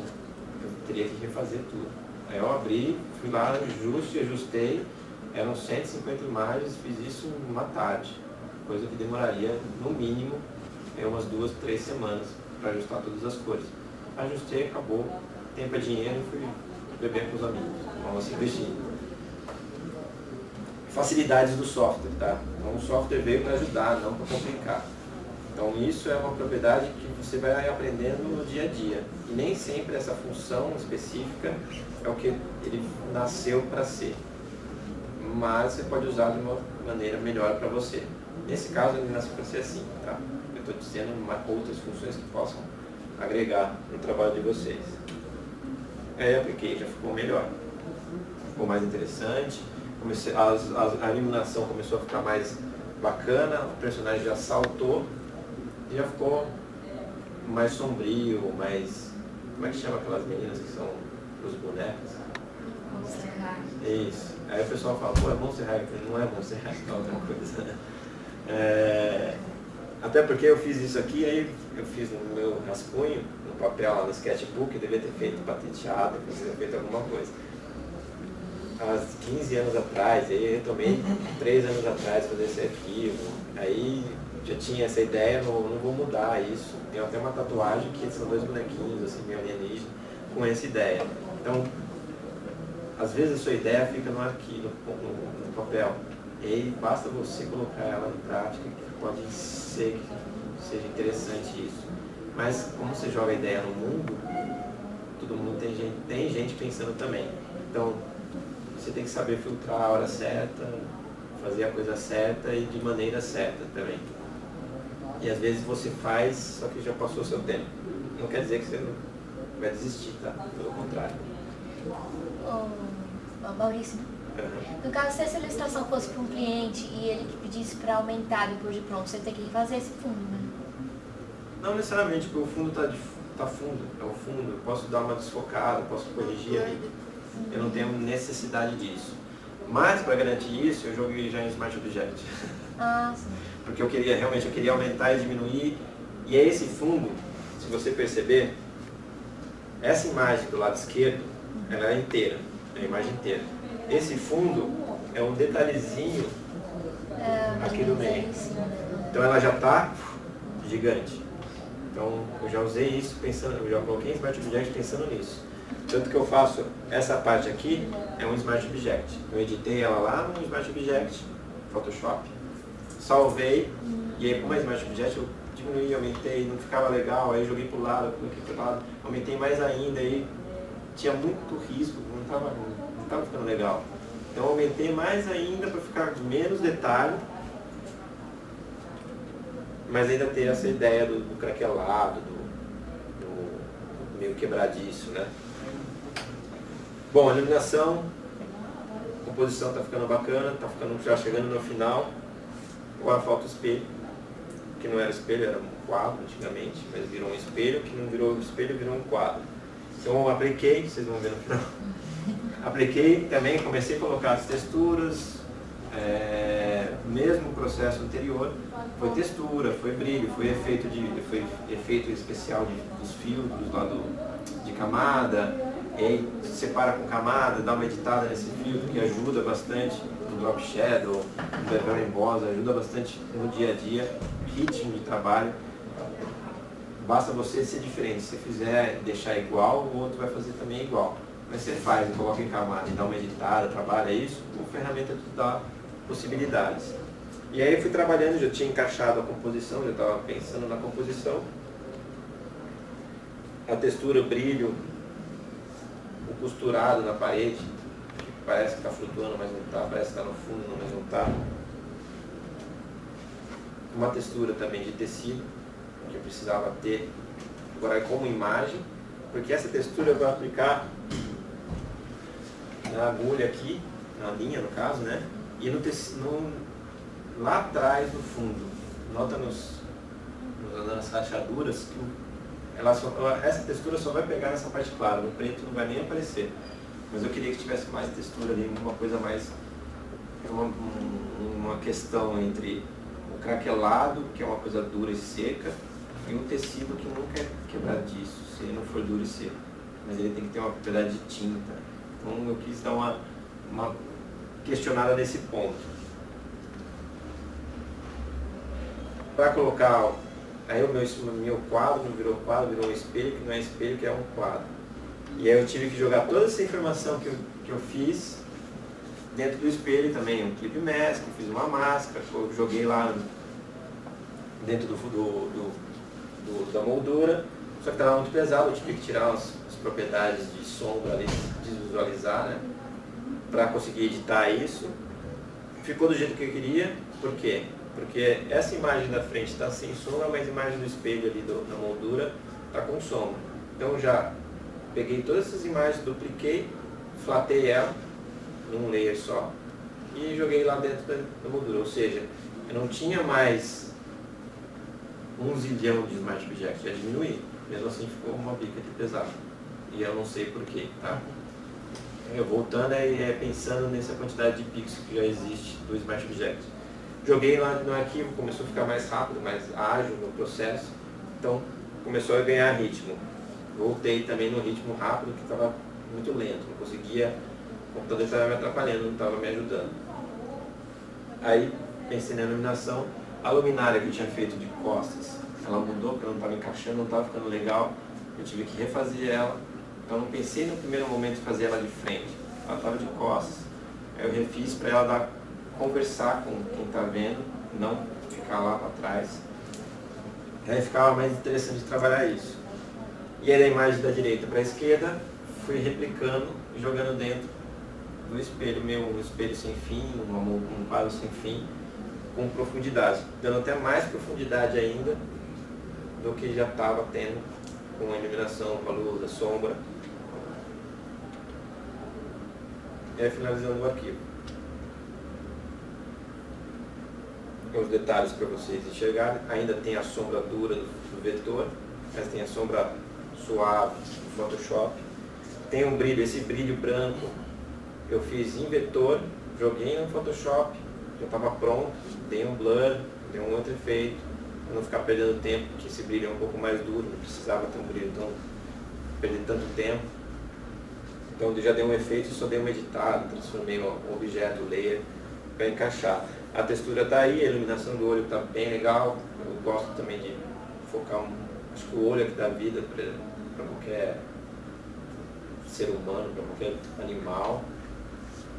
eu teria que refazer tudo. Aí eu abri, fui lá, ajustei, eram 150 imagens, fiz isso em uma tarde, coisa que demoraria no mínimo umas 2, 3 semanas para ajustar todas as cores. Ajustei, acabou, tempo é dinheiro e fui beber com os amigos, vamos se investir. Facilidades do software, tá? Então o software veio para ajudar, não para complicar. Então isso é uma propriedade que você vai aprendendo no dia a dia. E nem sempre essa função específica é o que ele nasceu para ser. Mas você pode usar de uma maneira melhor para você. Nesse caso, ele nasceu para ser assim, tá? Eu estou dizendo outras funções que possam agregar no trabalho de vocês. Aí eu apliquei, já ficou melhor. Ficou mais interessante. A iluminação começou a ficar mais bacana, o personagem já saltou e já ficou mais sombrio, mais... Como é que chama aquelas meninas que são os bonecos? Monster High. Isso. Aí o pessoal fala, pô, é Monster High. Não é Monster High, é outra coisa. Até porque eu fiz isso aqui, aí eu fiz no meu rascunho, no papel lá no sketchbook, eu devia ter feito patenteado, devia ter feito alguma coisa. Há 15 anos atrás, aí eu retomei 3 anos atrás fazer esse arquivo, aí já tinha essa ideia, não vou mudar isso. Tem até uma tatuagem que são 2 bonequinhos, assim, meio alienígena, com essa ideia. Então, às vezes a sua ideia fica no arquivo, no papel, e aí basta você colocar ela em prática, que pode ser que seja interessante isso. Mas como você joga a ideia no mundo, todo mundo tem gente pensando também. Então, você tem que saber filtrar a hora certa, fazer a coisa certa e de maneira certa também. E às vezes você faz, só que já passou o seu tempo. Não quer dizer que você não vai desistir, tá? Pelo contrário. Maurício, no caso, se essa licitação fosse para um cliente e ele que pedisse para aumentar depois de pronto, você tem que refazer esse fundo, né? Não necessariamente, porque o fundo tá fundo, é o fundo. Eu posso dar uma desfocada, posso corrigir ali. Eu não tenho necessidade disso. Mas, para garantir isso, eu joguei já em Smart Object. Ah, sim. Porque eu queria aumentar e diminuir. E é esse fundo, se você perceber, essa imagem do lado esquerdo, ela é inteira, é a imagem inteira. Esse fundo é um detalhezinho aqui do meio. Então ela já está gigante. Então eu já usei isso pensando, eu já coloquei em Smart Object pensando nisso. Tanto que eu faço essa parte aqui, é um Smart Object. Eu editei ela lá no Smart Object, Photoshop, salvei, e aí como é Smart Object eu diminuí, aumentei, não ficava legal, aí joguei pro lado, coloquei pro lado, aumentei mais ainda, aí tinha muito risco, não estava ficando legal. Então eu aumentei mais ainda para ficar menos detalhe, mas ainda ter essa ideia do craquelado, do meio quebradiço, né? Bom, a iluminação, a composição está ficando bacana, está ficando já chegando no final. Agora falta o espelho, que não era espelho, era um quadro antigamente, mas virou um espelho, que não virou espelho, virou um quadro. Então eu apliquei, vocês vão ver no final. Apliquei também, comecei a colocar as texturas, mesmo processo anterior, foi textura, foi brilho, foi efeito especial dos filtros lá de camada, e aí separa com camada, dá uma editada nesse filtro que ajuda bastante no drop shadow, no bevel emboss, ajuda bastante no dia a dia, ritmo de trabalho. Basta você ser diferente, se você fizer deixar igual, o outro vai fazer também igual. Mas você faz, coloca em camada e dá uma editada, trabalha isso, a ferramenta te dá possibilidades. E aí eu fui trabalhando, já tinha encaixado a composição, já estava pensando na composição. A textura, o brilho, o costurado na parede, que parece que está flutuando, mas não está, parece que está no fundo, mas não está. Uma textura também de tecido, que eu precisava ter, agora como imagem, porque essa textura eu vou aplicar na agulha aqui, na linha no caso, né? E lá atrás no fundo, nota nas rachaduras que essa textura só vai pegar nessa parte clara, no preto não vai nem aparecer. Mas eu queria que tivesse mais textura ali, uma coisa mais, uma questão entre o craquelado, que é uma coisa dura e seca, e um tecido que nunca é quebradiço, se ele não for duro e seco. Mas ele tem que ter uma propriedade de tinta. Então eu quis dar uma questionada nesse ponto. Para colocar, aí o meu quadro não virou quadro, virou um espelho, que não é espelho, que é um quadro. E aí eu tive que jogar toda essa informação que eu fiz dentro do espelho também, um clip mask, fiz uma máscara, eu joguei lá dentro da moldura, só que estava muito pesado, eu tive que tirar as propriedades de sombra ali, desvisualizar, né? Para conseguir editar isso. Ficou do jeito que eu queria, por quê? Porque essa imagem da frente está sem sombra, mas a imagem do espelho ali da moldura está com sombra. Então eu já peguei todas essas imagens, dupliquei, flatei ela num layer só e joguei lá dentro da moldura. Ou seja, eu não tinha mais 1 zilhão de Smart Objects, já diminuí. Mesmo assim ficou uma bica de pesado. E eu não sei porquê, tá? Eu voltando pensando nessa quantidade de pixels que já existe do Smart Object. Joguei lá no arquivo, começou a ficar mais rápido, mais ágil no processo. Então começou a ganhar ritmo. Voltei também no ritmo rápido, que estava muito lento. Não conseguia, o computador estava me atrapalhando, não estava me ajudando. Aí pensei na iluminação. A luminária que eu tinha feito de costas, ela mudou porque ela não estava encaixando, não estava ficando legal. Eu tive que refazer ela. Então não pensei no primeiro momento em fazer ela de frente. Ela estava de costas. Aí eu refiz para ela conversar com quem está vendo, não ficar lá para trás. Aí ficava mais interessante de trabalhar isso. E aí da imagem da direita para a esquerda, fui replicando e jogando dentro do espelho, um espelho sem fim, um quadro sem fim, com profundidade, dando até mais profundidade ainda do que já estava tendo com a iluminação, com a luz, a sombra. E aí finalizando o arquivo. Os detalhes para vocês enxergarem. Ainda tem a sombra dura do vetor, mas tem a sombra suave do Photoshop. Tem um brilho, esse brilho branco eu fiz em vetor, joguei no Photoshop, já estava pronto, dei um blur, dei um outro efeito, para não ficar perdendo tempo, porque esse brilho é um pouco mais duro, não precisava ter um brilho tão perder tanto tempo. Então eu já dei um efeito e só dei uma editada, transformei o objeto, o layer, para encaixar. A textura está aí, a iluminação do olho está bem legal. Eu gosto também de focar acho que o olho é que dá vida para qualquer ser humano, para qualquer animal.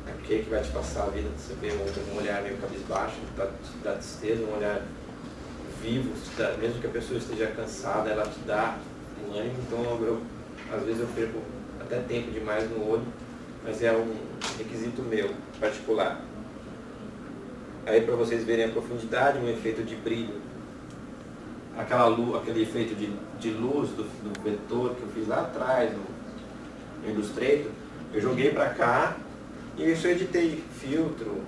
É o que vai te passar a vida, você vê um olhar meio cabisbaixo, te dá tristeza, um olhar vivo, mesmo que a pessoa esteja cansada, ela te dá um ânimo. Então às vezes eu perco até tempo demais no olho, mas é um requisito meu, particular. Aí para vocês verem a profundidade, um efeito de brilho, aquele efeito de luz do vetor que eu fiz lá atrás no Illustrator, eu joguei para cá e isso eu editei filtro,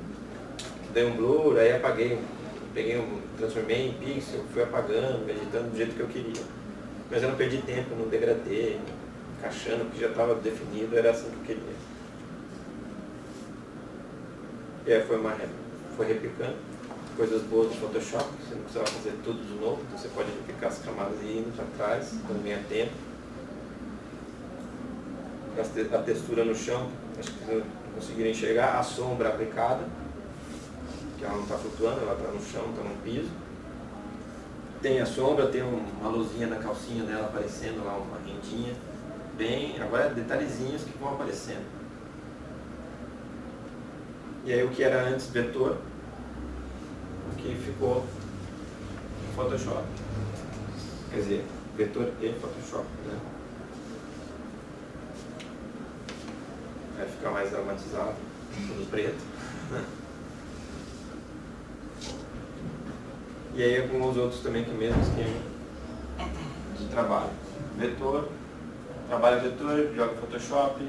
dei um blur, aí apaguei, transformei em pixel, fui apagando, editando do jeito que eu queria. Mas eu não perdi tempo, não degradei, encaixando, porque já estava definido, era assim que eu queria. E aí foi replicando coisas boas do Photoshop, você não precisava fazer tudo de novo, então você pode replicar as camadas e indo para trás, quando ganha tempo. A textura no chão, acho que vocês conseguiram enxergar, a sombra aplicada, que ela não está flutuando, ela está no chão, está no piso. Tem a sombra, tem uma luzinha na calcinha dela aparecendo lá, uma rendinha. Agora detalhezinhos que vão aparecendo. E aí o que era antes vetor, o que ficou no Photoshop. Quer dizer, vetor e Photoshop, né? Vai ficar mais dramatizado, tudo preto. E aí alguns outros também que mesmo esquema de trabalho. Vetor, trabalha vetor, joga Photoshop.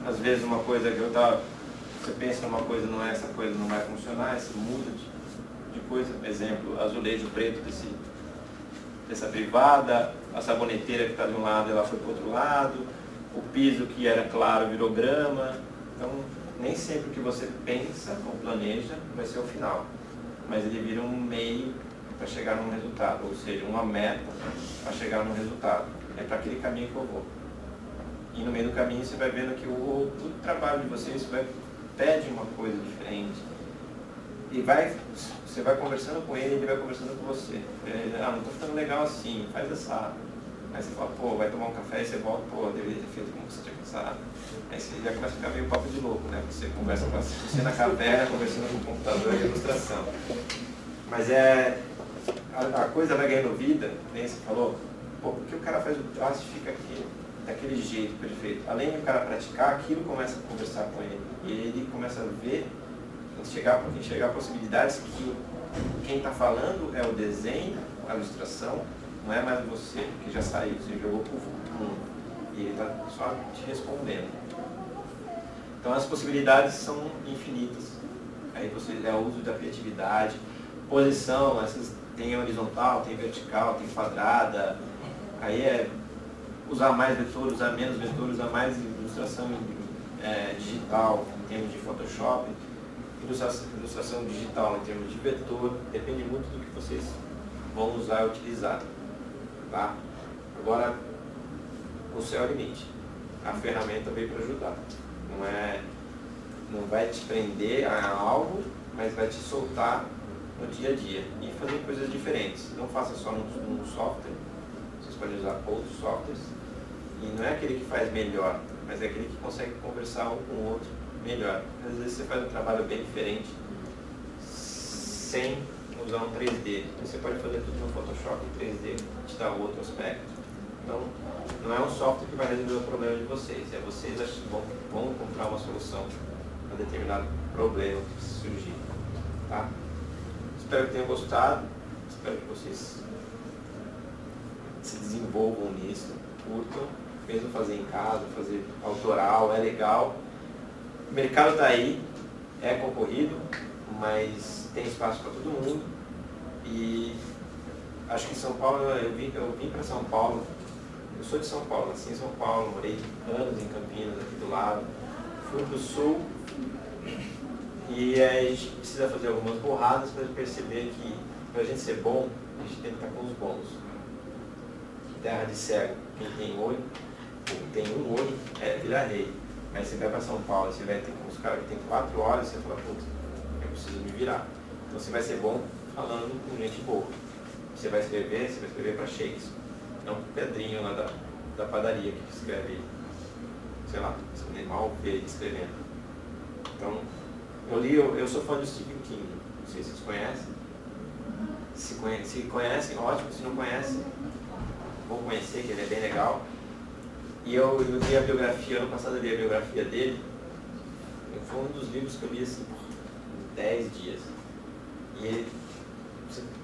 Às vezes uma coisa que você pensa numa coisa, não é essa coisa, não vai funcionar, você muda de coisa. Exemplo, azulejo preto dessa privada, a saboneteira que está de um lado, ela foi para o outro lado, o piso que era claro virou grama. Então, nem sempre o que você pensa ou planeja vai ser o final, mas ele vira um meio para chegar num resultado, ou seja, uma meta para chegar num resultado. É para aquele caminho que eu vou. E no meio do caminho você vai vendo que o trabalho de vocês pede uma coisa diferente. E você vai conversando com ele vai conversando com você. Não estou ficando legal assim, faz essa. Aí você fala, vai tomar um café e você volta, deveria ter feito como você tinha pensado. Aí você já começa a ficar meio papo de louco, né? Você conversa com você na caverna, conversando com o computador e a ilustração. Mas a coisa vai ganhando vida, nem você falou, pô, porque o cara faz o traço e fica aqui, daquele jeito perfeito. Além de o cara praticar, aquilo começa a conversar com ele. E ele começa a ver, enxergar possibilidades que quem está falando é o desenho, a ilustração, não é mais você, que já saiu, você jogou para o mundo. E ele está só te respondendo. Então as possibilidades são infinitas. Aí você é o uso da criatividade, posição, essas tem horizontal, tem vertical, tem quadrada. Aí é usar mais vetor, usar menos vetor, usar mais ilustração digital em termos de Photoshop, ilustração digital em termos de vetor, depende muito do que vocês vão usar e utilizar. Tá? Agora, o céu é o limite. A ferramenta veio para ajudar. Não vai te prender a algo, mas vai te soltar no dia a dia e fazer coisas diferentes. Não faça só num software, vocês podem usar outros softwares. E não é aquele que faz melhor, mas é aquele que consegue conversar um com o outro melhor. Às vezes você faz um trabalho bem diferente sem usar um 3D. Você pode fazer tudo no Photoshop em 3D, te dá outro aspecto. Então, não é um software que vai resolver o problema de vocês, é vocês que vão encontrar uma solução para determinado problema que surgir. Tá? Espero que tenham gostado, espero que vocês se desenvolvam nisso, curtam, mesmo fazer em casa, fazer autoral, é legal. O mercado está aí, é concorrido, mas tem espaço para todo mundo. E acho que em São Paulo, eu vim para São Paulo, eu sou de São Paulo, nasci em São Paulo, morei anos em Campinas, aqui do lado, fui para o Sul, e a gente precisa fazer algumas borradas para perceber que para a gente ser bom, a gente tem que estar com os bons. Terra de cego, quem tem olho, ou tem um olho, vira rei. Mas você vai para São Paulo, você vai ter uns caras que tem 4 olhos, você fala, putz, eu preciso me virar. Então você vai ser bom falando com gente boa. Você vai escrever para Shakespeare, não com o Pedrinho lá da padaria que escreve, sei lá, você mal vê ele escrevendo. Então, eu sou fã do Stephen King, não sei se vocês conhecem. Se conhecem, ótimo, se não conhecem, vou conhecer, que ele é bem legal. E eu li a biografia, ano passado eu li a biografia dele, foi um dos livros que eu li assim, por 10 dias. E ele,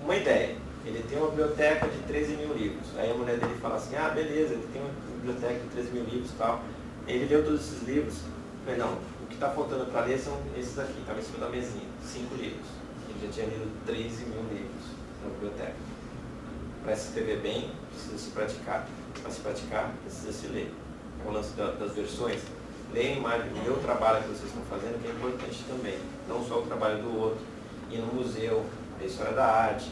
uma ideia, ele tem uma biblioteca de 13 mil livros. Aí a mulher dele fala assim, beleza, ele tem uma biblioteca de 13 mil livros e tal. Ele leu todos esses livros, falei, não, o que está faltando para ler são esses aqui, estava em cima da mesinha, 5 livros. Ele já tinha lido 13 mil livros na biblioteca. Para se escrever bem, precisa se praticar. Para se praticar, precisa se ler. É o lance das versões. Leem mais o meu trabalho que vocês estão fazendo, que é importante também. Não só o trabalho do outro. Ir no museu, ver história da arte,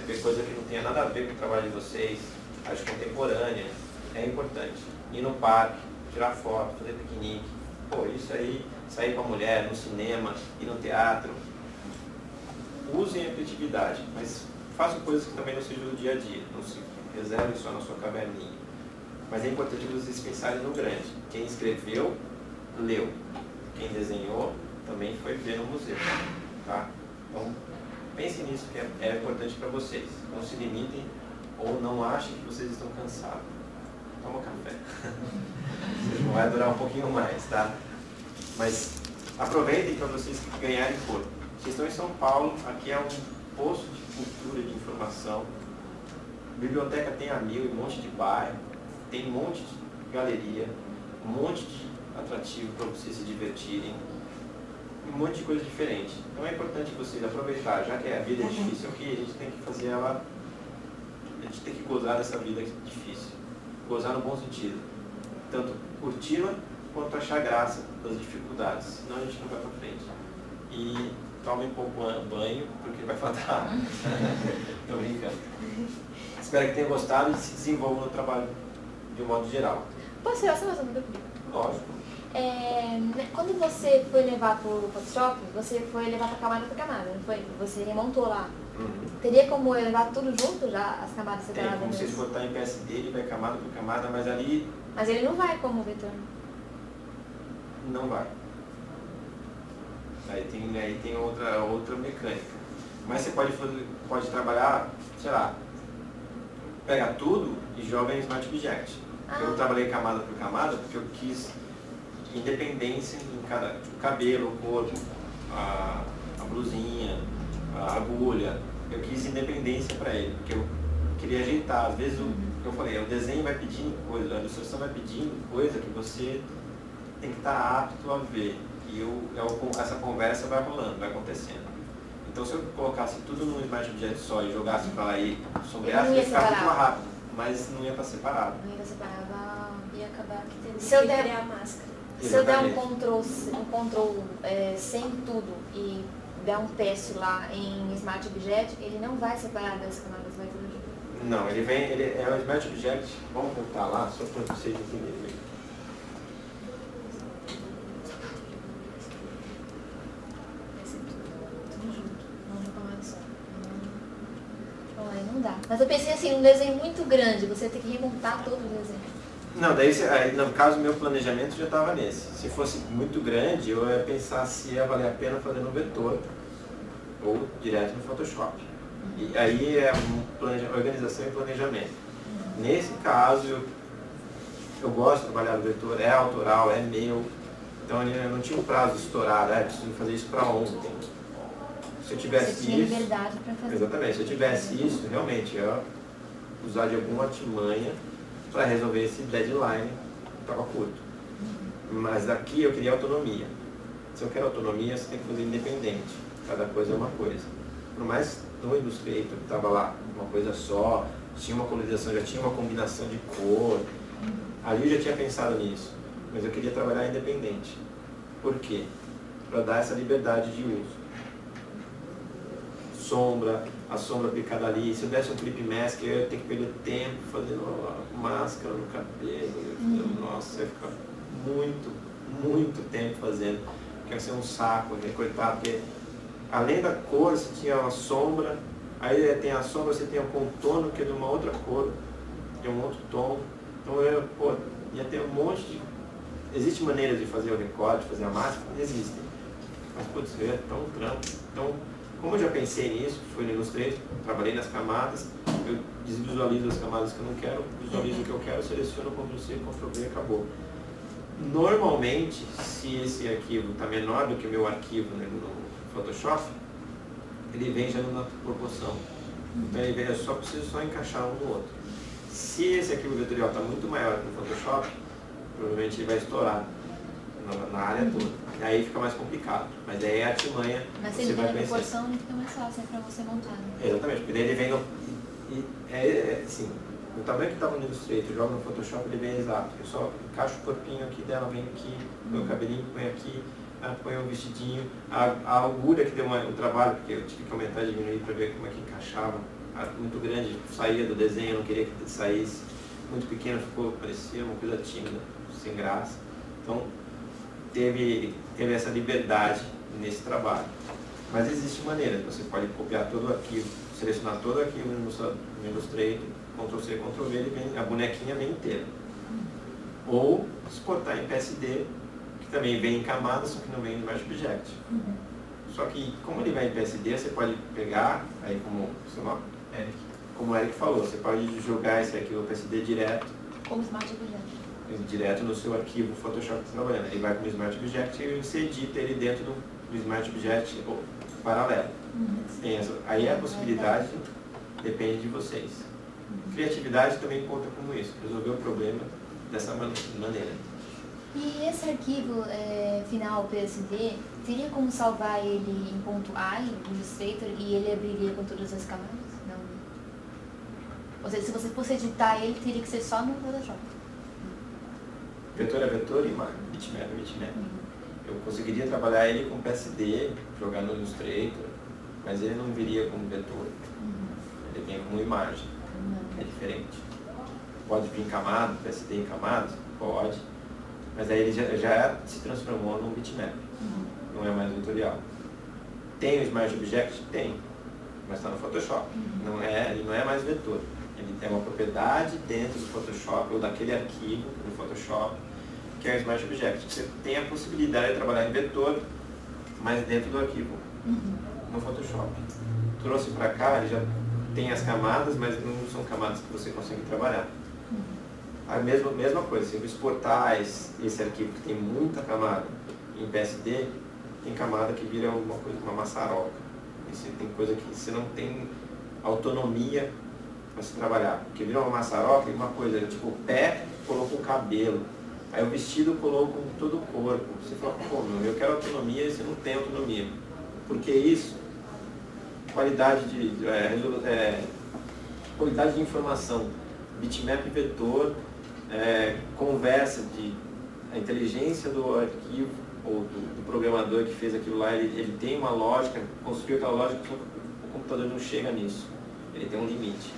ver coisa que não tenha nada a ver com o trabalho de vocês, arte contemporânea, é importante. Ir no parque, tirar foto, fazer piquenique. Pô, isso aí, sair com a mulher, no cinema, ir no teatro. Usem a criatividade, mas façam coisas que também não sejam do dia a dia. Não se reservem só na sua caverninha. Mas é importante que vocês pensarem no grande. Quem escreveu, leu. Quem desenhou, também foi ver no museu. Tá? Então, pensem nisso, que é importante para vocês. Não se limitem ou não achem que vocês estão cansados. Toma café. Vai durar um pouquinho mais, tá? Mas aproveitem para vocês ganharem corpo. Vocês estão em São Paulo, aqui é um posto de cultura, de informação. Biblioteca tem a mil, um monte de bairro, tem um monte de galeria, um monte de atrativo para vocês se divertirem, um monte de coisa diferente. Então é importante vocês aproveitar, já que a vida é difícil aqui, a gente tem que fazer ela, a gente tem que gozar dessa vida difícil, gozar no bom sentido, tanto curti-la quanto achar graça das dificuldades, senão a gente não vai para frente. E tome um pouco banho, porque vai faltar. Estou brincando. Espero que tenham gostado e se desenvolvam no trabalho de um modo geral. Posso tirar só mais uma dúvida? Lógico. Quando você foi levar para o Photoshop, você foi levar para camada por camada, não foi? Você remontou lá. Teria como eu levar tudo junto já, as camadas separadas? Tem, como vocês botar em PSD, ele vai camada por camada, mas ali... Mas ele não vai como vetor? Não vai. Aí tem outra mecânica. Mas você pode trabalhar, sei lá, pega tudo e joga em Smart Object. Eu trabalhei camada por camada porque eu quis independência em cada, tipo, cabelo, o corpo, a blusinha, a agulha. Eu quis independência para ele, porque eu queria ajeitar. Às vezes eu falei, o desenho vai pedindo coisa, a ilustração vai pedindo coisa que você tem que estar apto a ver. E essa conversa vai rolando, vai acontecendo. Então se eu colocasse tudo num Smart Object só e jogasse para lá e sombreasse, ia ficar muito mais rápido, mas não ia estar separado. Não ia separado, ia acabar que tendo Se eu que der- criar a máscara. Se eu der um Ctrl sem tudo e der um teste lá em Smart Object, ele não vai separar das camadas, vai tudo junto. Não, ele é um Smart Object, vamos voltar lá, só para vocês entenderem. Vai ser tudo junto, não uma camada só. Bom, aí não dá. Mas eu pensei assim, um desenho muito grande, você tem que remontar todo o desenho. Não, daí aí, no caso meu planejamento já estava nesse. Se fosse muito grande, eu ia pensar se ia valer a pena fazer no vetor ou direto no Photoshop. E aí é organização e planejamento. Nesse caso, eu gosto de trabalhar no vetor, é autoral, é meu. Então eu não tinha um prazo estourado, preciso fazer isso para ontem. Se eu tivesse Você tinha isso, liberdade para fazer. exatamente, se eu tivesse isso, realmente eu ia usar de alguma artimanha para resolver esse deadline, estava curto. Mas aqui eu queria autonomia. Se eu quero autonomia, você tem que fazer independente. Cada coisa é uma coisa. Por mais no Illustrator, estava lá uma coisa só, tinha uma colorização, já tinha uma combinação de cor. Ali eu já tinha pensado nisso, mas eu queria trabalhar independente. Por quê? Para dar essa liberdade de uso. Sombra, a sombra aplicada ali. Se eu desse um clip mask, eu ia ter que perder tempo fazendo a máscara no cabelo. Nossa, ia ficar muito tempo fazendo. Porque ia ser um saco, recortar, porque além da cor, você tinha uma sombra, aí tem a sombra, você tem o contorno que é de uma outra cor, de um outro tom. Então ia ter um monte de... Existem maneiras de fazer o recorte, fazer a máscara? Existem. Mas putz, é tão trampo. Então, como eu já pensei nisso, fui no Illustrator, trabalhei nas camadas, eu desvisualizo as camadas que eu não quero, visualizo o que eu quero, seleciono, Ctrl+C, Ctrl+V e acabou. Normalmente, se esse arquivo está menor do que o meu arquivo no Photoshop, ele vem já numa proporção. Então eu só preciso encaixar um no outro. Se esse arquivo vetorial está muito maior que no Photoshop, provavelmente ele vai estourar na área toda. E aí fica mais complicado. Mas aí é a artimanha. Mas se ele tem a proporção, ele fica mais fácil para você montar. Né? Exatamente, porque daí ele vem assim, o tamanho que estava no Illustrator, eu jogo no Photoshop, ele vem exato. Eu só encaixo o corpinho aqui dela, vem aqui, põe o cabelinho, põe aqui, põe o vestidinho. A agulha que deu o trabalho, porque eu tive que aumentar e diminuir para ver como é que encaixava. Muito grande, saía do desenho, eu não queria que saísse. Muito pequeno, parecia uma coisa tímida, sem graça. Então, teve essa liberdade nesse trabalho. Mas existe maneira, você pode copiar todo o arquivo, selecionar todo o arquivo no Illustrator, Ctrl+C, Ctrl+V, ele vem, a bonequinha vem inteira. Ou exportar em PSD, que também vem em camadas, só que não vem em Smart Object. Só que, como ele vai em PSD, você pode pegar, aí como seu nome? Eric. Como o Eric falou, você pode jogar esse arquivo PSD direto, Como Smart Object. direto no seu arquivo Photoshop que você está trabalhando. Ele vai com o Smart Object e você edita ele dentro do Smart Object paralelo. Aí a possibilidade depende de vocês. Criatividade também conta como isso, resolver o problema dessa maneira. E esse arquivo final PSD, teria como salvar ele em .ai, no Illustrator, e ele abriria com todas as camadas? Não. Ou seja, se você fosse editar ele, teria que ser só no Photoshop. Vetor é vetor e bitmap é bitmap. Eu conseguiria trabalhar ele com PSD, jogar no Illustrator, mas ele não viria como vetor. Ele vem como imagem. É diferente. Pode vir em camada, PSD em camadas? Pode. Mas aí ele já se transformou num bitmap. Não é mais vetorial. Tem o Smart Object? Tem. Mas está no Photoshop. Ele não é mais vetor. Ele tem uma propriedade dentro do Photoshop ou daquele arquivo do Photoshop, que é o Smart Object. Você tem a possibilidade de trabalhar em vetor, mas dentro do arquivo, no Photoshop. trouxe para cá, ele já tem as camadas, mas não são camadas que você consegue trabalhar. A mesma coisa, se eu exportar esse arquivo que tem muita camada em PSD, tem camada que vira uma maçaroca. Tem coisa que você não tem autonomia para se trabalhar. Porque vira uma maçaroca e uma coisa, tipo, o pé colocou o cabelo, aí o vestido colocou todo o corpo. Você fala, pô, meu, eu quero autonomia e você não tem autonomia. Por que isso? Qualidade de informação, bitmap vetor, conversa, a inteligência do arquivo ou do programador que fez aquilo lá, ele tem uma lógica, construiu aquela lógica, só que o computador não chega nisso, ele tem um limite.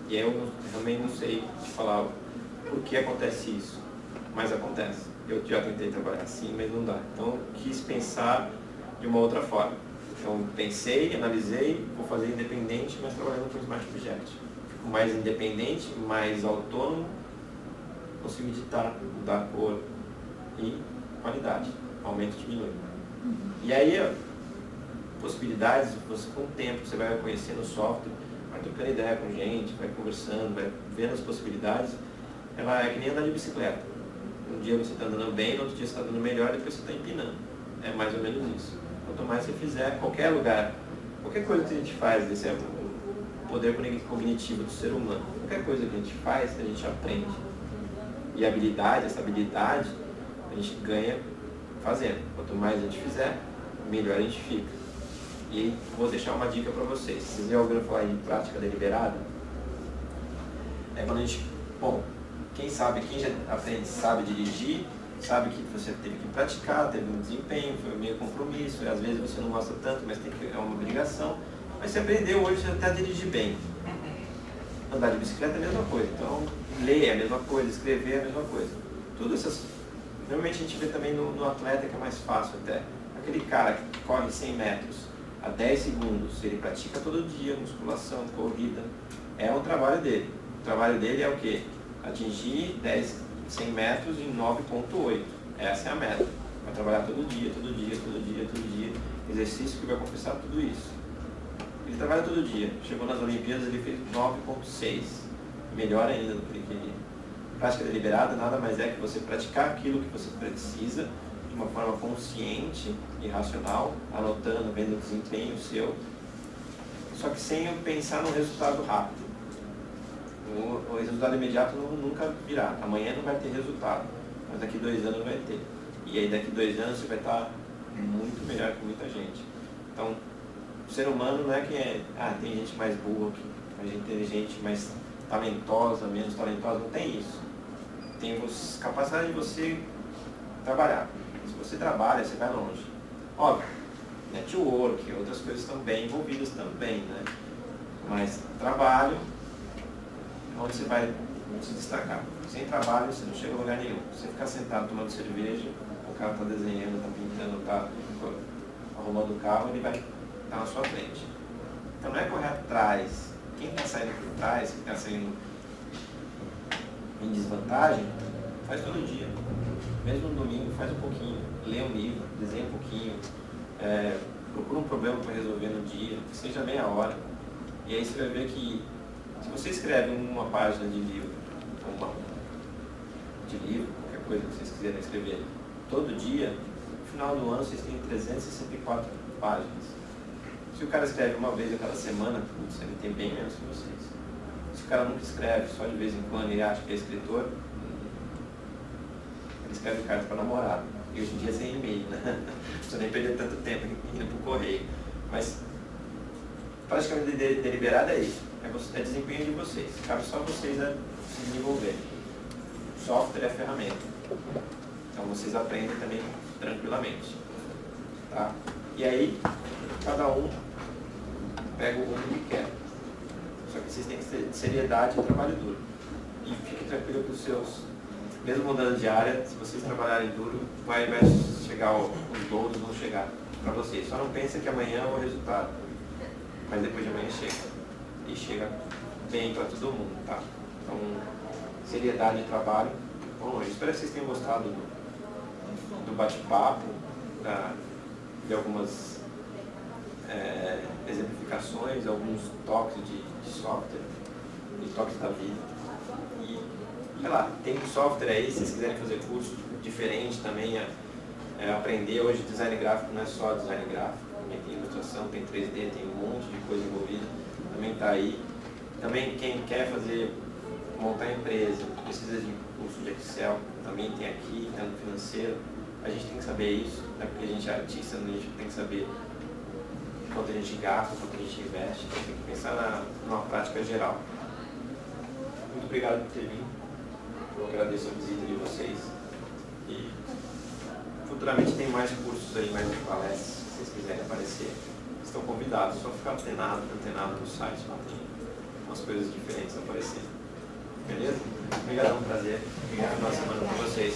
E eu também não sei te falar por que acontece isso, mas acontece. Eu já tentei trabalhar assim, mas não dá. Então eu quis pensar de uma outra forma. Então pensei, analisei, vou fazer independente, mas trabalhando com Smart Object. Fico mais independente, mais autônomo, consigo editar, mudar a cor e qualidade, aumenta e diminui. E aí, possibilidades, você com o tempo, você vai conhecendo o software, vai trocando ideia com gente, vai conversando, vai vendo as possibilidades. Ela é que nem andar de bicicleta. Um dia você está andando bem, no outro dia você está andando melhor, depois você está empinando. É mais ou menos isso. Quanto mais você fizer, qualquer lugar, qualquer coisa que a gente faz, esse é o poder cognitivo do ser humano. Qualquer coisa que a gente faz, a gente aprende. E a habilidade, essa habilidade, a gente ganha fazendo. Quanto mais a gente fizer, melhor a gente fica. E vou deixar uma dica para vocês. Vocês já ouviram falar em prática deliberada? É quando a gente, bom, quem já aprende, sabe dirigir, sabe que você teve que praticar, teve um desempenho, foi meio compromisso, e às vezes você não gosta tanto, mas é uma obrigação. Mas você aprendeu hoje até a dirigir bem. Andar de bicicleta é a mesma coisa. Então, ler é a mesma coisa, escrever é a mesma coisa. Tudo essas... Normalmente a gente vê também no atleta que é mais fácil até. Aquele cara que corre 100 metros a 10 segundos, ele pratica todo dia musculação, corrida, é o trabalho dele. O trabalho dele é o quê? Atingir 100 metros em 9.8. Essa é a meta. Vai trabalhar todo dia, exercício que vai compensar tudo isso. Ele trabalha todo dia. Chegou nas Olimpíadas, ele fez 9.6. Melhor ainda do que ele queria. Prática deliberada nada mais é que você praticar aquilo que você precisa de uma forma consciente e racional, anotando, vendo o desempenho seu, só que sem pensar no resultado rápido. O resultado imediato nunca virá. Amanhã não vai ter resultado, mas daqui 2 anos vai ter. E aí daqui 2 anos você vai estar muito melhor que muita gente. Então, o ser humano não é que tem gente mais burra, mais inteligente, mais talentosa, menos talentosa, não tem isso. Tem capacidade de você trabalhar. Se você trabalha, você vai longe. Óbvio, network, outras coisas estão bem envolvidas também, né? Mas trabalho é onde você vai se destacar. Sem trabalho, você não chega a lugar nenhum. Você ficar sentado tomando cerveja, o cara está desenhando, está pintando, está arrumando o carro, ele vai estar na sua frente. Então não é correr atrás. Quem está saindo por trás, quem está saindo em desvantagem, faz todo dia. Mesmo no domingo, faz um pouquinho. Lê um livro, desenha um pouquinho. Procura um problema para resolver no dia, que seja meia hora. E aí você vai ver que se você escreve uma página de livro, qualquer coisa que vocês quiserem escrever, todo dia, no final do ano vocês têm 364 páginas. Se o cara escreve uma vez a cada semana, ele tem bem menos que vocês. Se o cara nunca escreve, só de vez em quando ele acha que é escritor, ele escreve carta para namorado. E hoje em dia sem e-mail, né? Não precisa nem perder tanto tempo indo para o correio. Mas praticamente deliberado é isso. É desempenho de vocês. Cabe só vocês se desenvolverem. O software é a ferramenta. Então vocês aprendem também tranquilamente. Tá? E aí, cada um pega o rumo que quer. Só que vocês têm que ter seriedade e trabalho duro. E fiquem tranquilos com os seus. Mesmo mudando de área, se vocês trabalharem duro, vai chegar, os louros vão chegar para vocês. Só não pensa que amanhã é o resultado. Mas depois de amanhã chega. E chega bem para todo mundo, tá? Então, seriedade de trabalho. Bom, eu espero que vocês tenham gostado do bate-papo, de algumas exemplificações, alguns toques de software, de toques da vida. E, sei lá, tem software aí, se vocês quiserem fazer curso diferente também, aprender. Hoje design gráfico não é só design gráfico, também tem ilustração, tem 3D, tem um monte de coisa envolvida, também está aí. Também quem quer montar empresa, precisa de curso de Excel, também tem aqui, está no financeiro. A gente tem que saber isso, né? Porque a gente é artista, a gente tem que saber quanto a gente gasta, quanto a gente investe, tem que pensar numa prática geral. Muito obrigado por ter vindo, eu agradeço a visita de vocês e futuramente tem mais cursos aí, mais palestras, se vocês quiserem aparecer, estão convidados, só ficar antenado no site, lá tem umas coisas diferentes aparecendo. Beleza? Obrigadão, prazer. Obrigado pela semana com vocês.